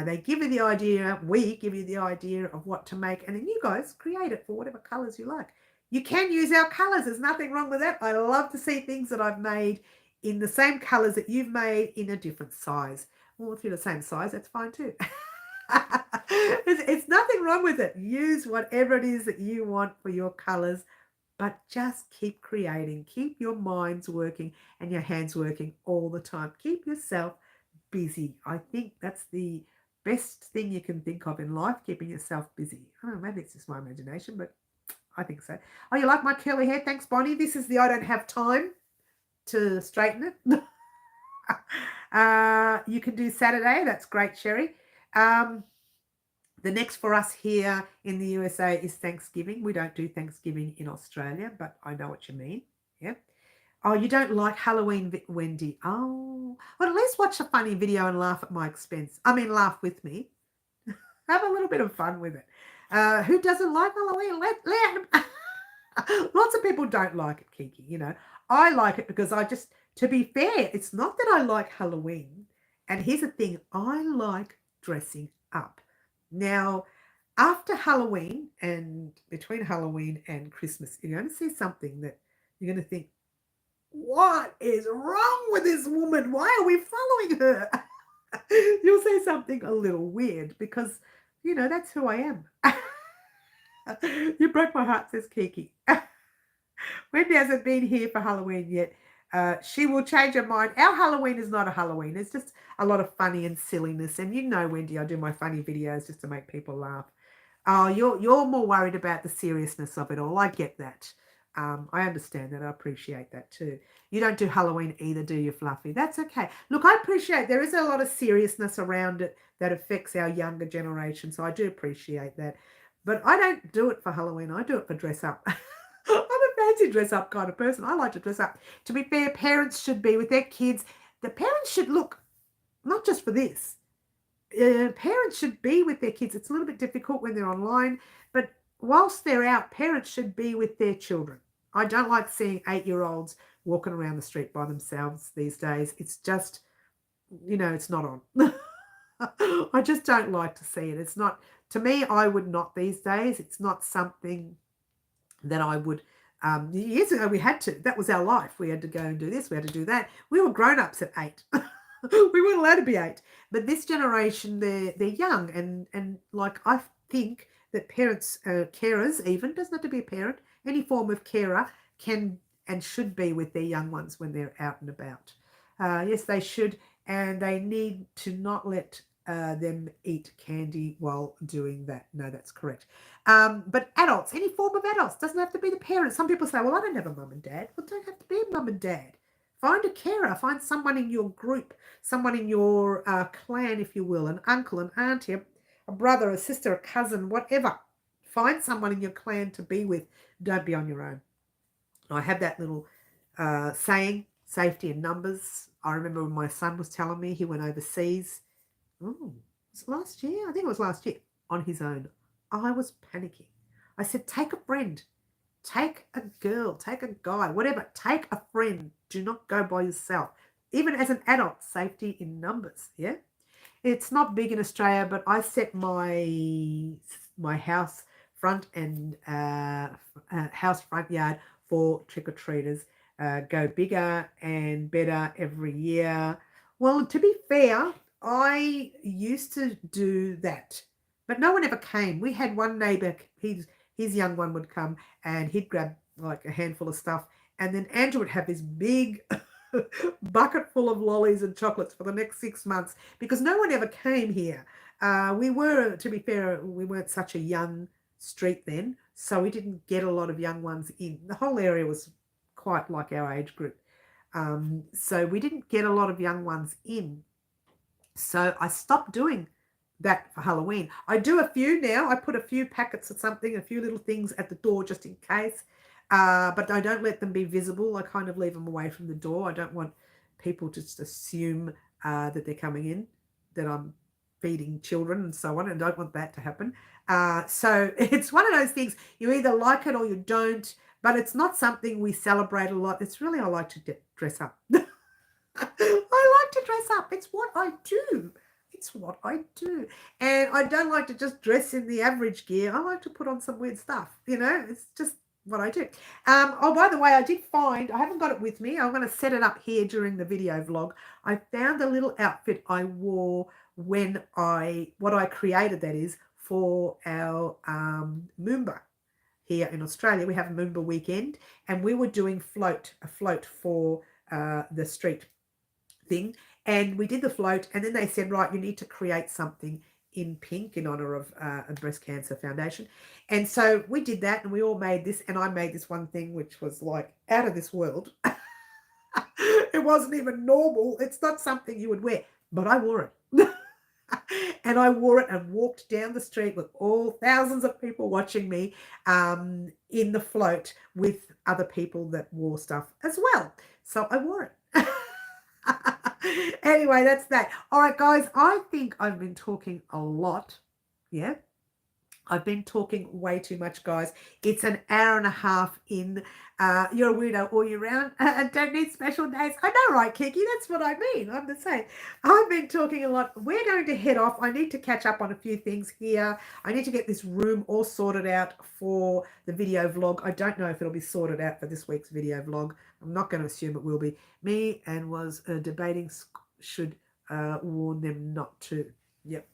They give you the idea, we give you the idea of what to make, and then you guys create it for whatever colors you like. You can use our colours. There's nothing wrong with that. I love to see things that I've made in the same colours that you've made in a different size. Well, if you're the same size, that's fine too. It's nothing wrong with it. Use whatever it is that you want for your colours, but just keep creating. Keep your minds working and your hands working all the time. Keep yourself busy. I think that's the best thing you can think of in life, keeping yourself busy. I don't know, maybe it's just my imagination, but I think so. Oh, you like my curly hair? Thanks, Bonnie. This is the I don't have time to straighten it. You can do Saturday. That's great, Sherry. The next for us here in the USA is Thanksgiving. We don't do Thanksgiving in Australia, but I know what you mean. Yeah. Oh, you don't like Halloween, Wendy? Oh, well, at least watch a funny video and laugh at my expense. I mean, laugh with me. Have a little bit of fun with it. Who doesn't like Halloween? Let Lots of people don't like it, Kiki. You know, I like it because to be fair, it's not that I like Halloween. And here's the thing, I like dressing up. Now, after Halloween and between Halloween and Christmas, you're going to see something that you're going to think, what is wrong with this woman? Why are we following her? You'll say something a little weird because, you know, that's who I am. You broke my heart, says Kiki. Wendy hasn't been here for Halloween yet. She will change her mind. Our Halloween is not a Halloween. It's just a lot of funny and silliness. And you know, Wendy, I do my funny videos just to make people laugh. Oh, you're more worried about the seriousness of it all. I get that. I understand that. I appreciate that too. You don't do Halloween either, do you, Fluffy? That's okay. Look, I appreciate there is a lot of seriousness around it that affects our younger generation. So I do appreciate that. But I don't do it for Halloween. I do it for dress up. I'm a fancy dress up kind of person. I like to dress up. To be fair, parents should be with their kids. The parents should look, not just for this. Parents should be with their kids. It's a little bit difficult when they're online, but whilst they're out, parents should be with their children. I don't like seeing 8-year-olds walking around the street by themselves these days. It's just, you know, it's not on. I just don't like to see it. It's not, to me, I would not these days. It's not something that I would. Years ago, we had to. That was our life. We had to go and do this. We had to do that. We were grown-ups at 8. We weren't allowed to be 8. But this generation, they're young. And like, I think that parents, carers even, doesn't have to be a parent, any form of carer can and should be with their young ones when they're out and about. Yes, they should. And they need to not let them eat candy while doing that. No, that's correct. But adults, any form of adults, doesn't have to be the parents. Some people say, well, I don't have a mum and dad. Well, don't have to be a mum and dad. Find a carer. Find someone in your group, someone in your clan, if you will, an uncle, an auntie, a brother, a sister, a cousin, whatever. Find someone in your clan to be with. Don't be on your own. I have that little saying, safety in numbers. I remember when my son was telling me he went overseas. Oh, was it last year? I think it was last year, on his own. I was panicking. I said, take a friend, take a girl, take a guy, whatever. Take a friend. Do not go by yourself. Even as an adult, safety in numbers, yeah? It's not big in Australia, but I set my house front and house front yard for trick-or-treaters. Go bigger and better every year. Well, to be fair, I used to do that, but no one ever came. We had one neighbour, his young one would come and he'd grab like a handful of stuff, and then Andrew would have this big bucket full of lollies and chocolates for the next 6 months because no one ever came here. We were, to be fair, we weren't such a young street then, so we didn't get a lot of young ones in. The whole area was quite like our age group. So we didn't get a lot of young ones in. So I stopped doing that for Halloween. I do a few now. I put a few packets of something, a few little things at the door just in case. But I don't let them be visible. I kind of leave them away from the door. I don't want people to just assume that they're coming in, that I'm feeding children and so on, and don't want that to happen. So it's one of those things, you either like it or you don't, but it's not something we celebrate a lot. It's really, I like to dress up. I like to dress up. It's what I do. It's what I do. And I don't like to just dress in the average gear. I like to put on some weird stuff, you know. It's just what I do. Oh, by the way, I did find, I haven't got it with me. I'm going to set it up here during the video vlog. I found a little outfit I wore when what I created, that is, for our Moomba. Here in Australia, we have a Moomba weekend, and we were doing a float for the street thing, and we did the float, and then they said, right, you need to create something in pink in honor of a breast cancer foundation. And so we did that, and we all made this, and I made this one thing which was like out of this world. It wasn't even normal. It's not something you would wear, but I wore it. And I wore it and walked down the street with all thousands of people watching me in the float with other people that wore stuff as well. So I wore it. Anyway, that's that. All right, guys, I think I've been talking a lot. Yeah. I've been talking way too much, guys. It's an hour and a half in. You're a weirdo all year round and don't need special days. I know, right, Kiki? That's what I mean. I'm the same. I've been talking a lot. We're going to head off. I need to catch up on a few things here. I need to get this room all sorted out for the video vlog. I don't know if it'll be sorted out for this week's video vlog. I'm not going to assume it will be. Me and was debating should warn them not to. Yep.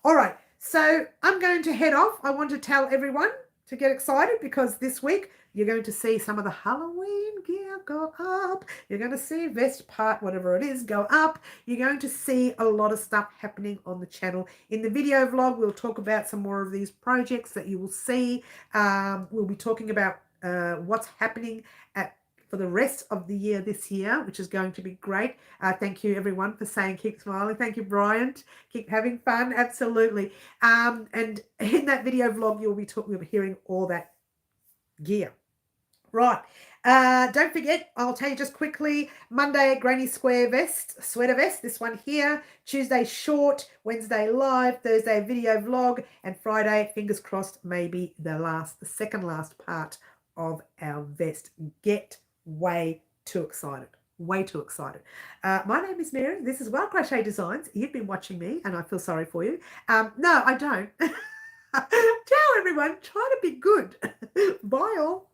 All right. So I'm going to head off. I want to tell everyone to get excited because this week you're going to see some of the Halloween gear go up. You're going to see vest part, whatever it is, go up. You're going to see a lot of stuff happening on the channel. In the video vlog, we'll talk about some more of these projects that you will see. We'll be talking about what's happening for the rest of the year this year, which is going to be great. Thank you, everyone, for saying keep smiling. Thank you, Brian. Keep having fun. Absolutely. And in that video vlog, you'll be hearing all that gear. Right. Don't forget, I'll tell you just quickly, Monday, granny sweater vest, this one here. Tuesday, short. Wednesday, live. Thursday, video vlog. And Friday, fingers crossed, maybe the second last part of our vest. Get way too excited. Way too excited. My name is Mary. This is Crochet Designs. You've been watching me, and I feel sorry for you. No, I don't. Ciao, everyone. Try to be good. Bye, all.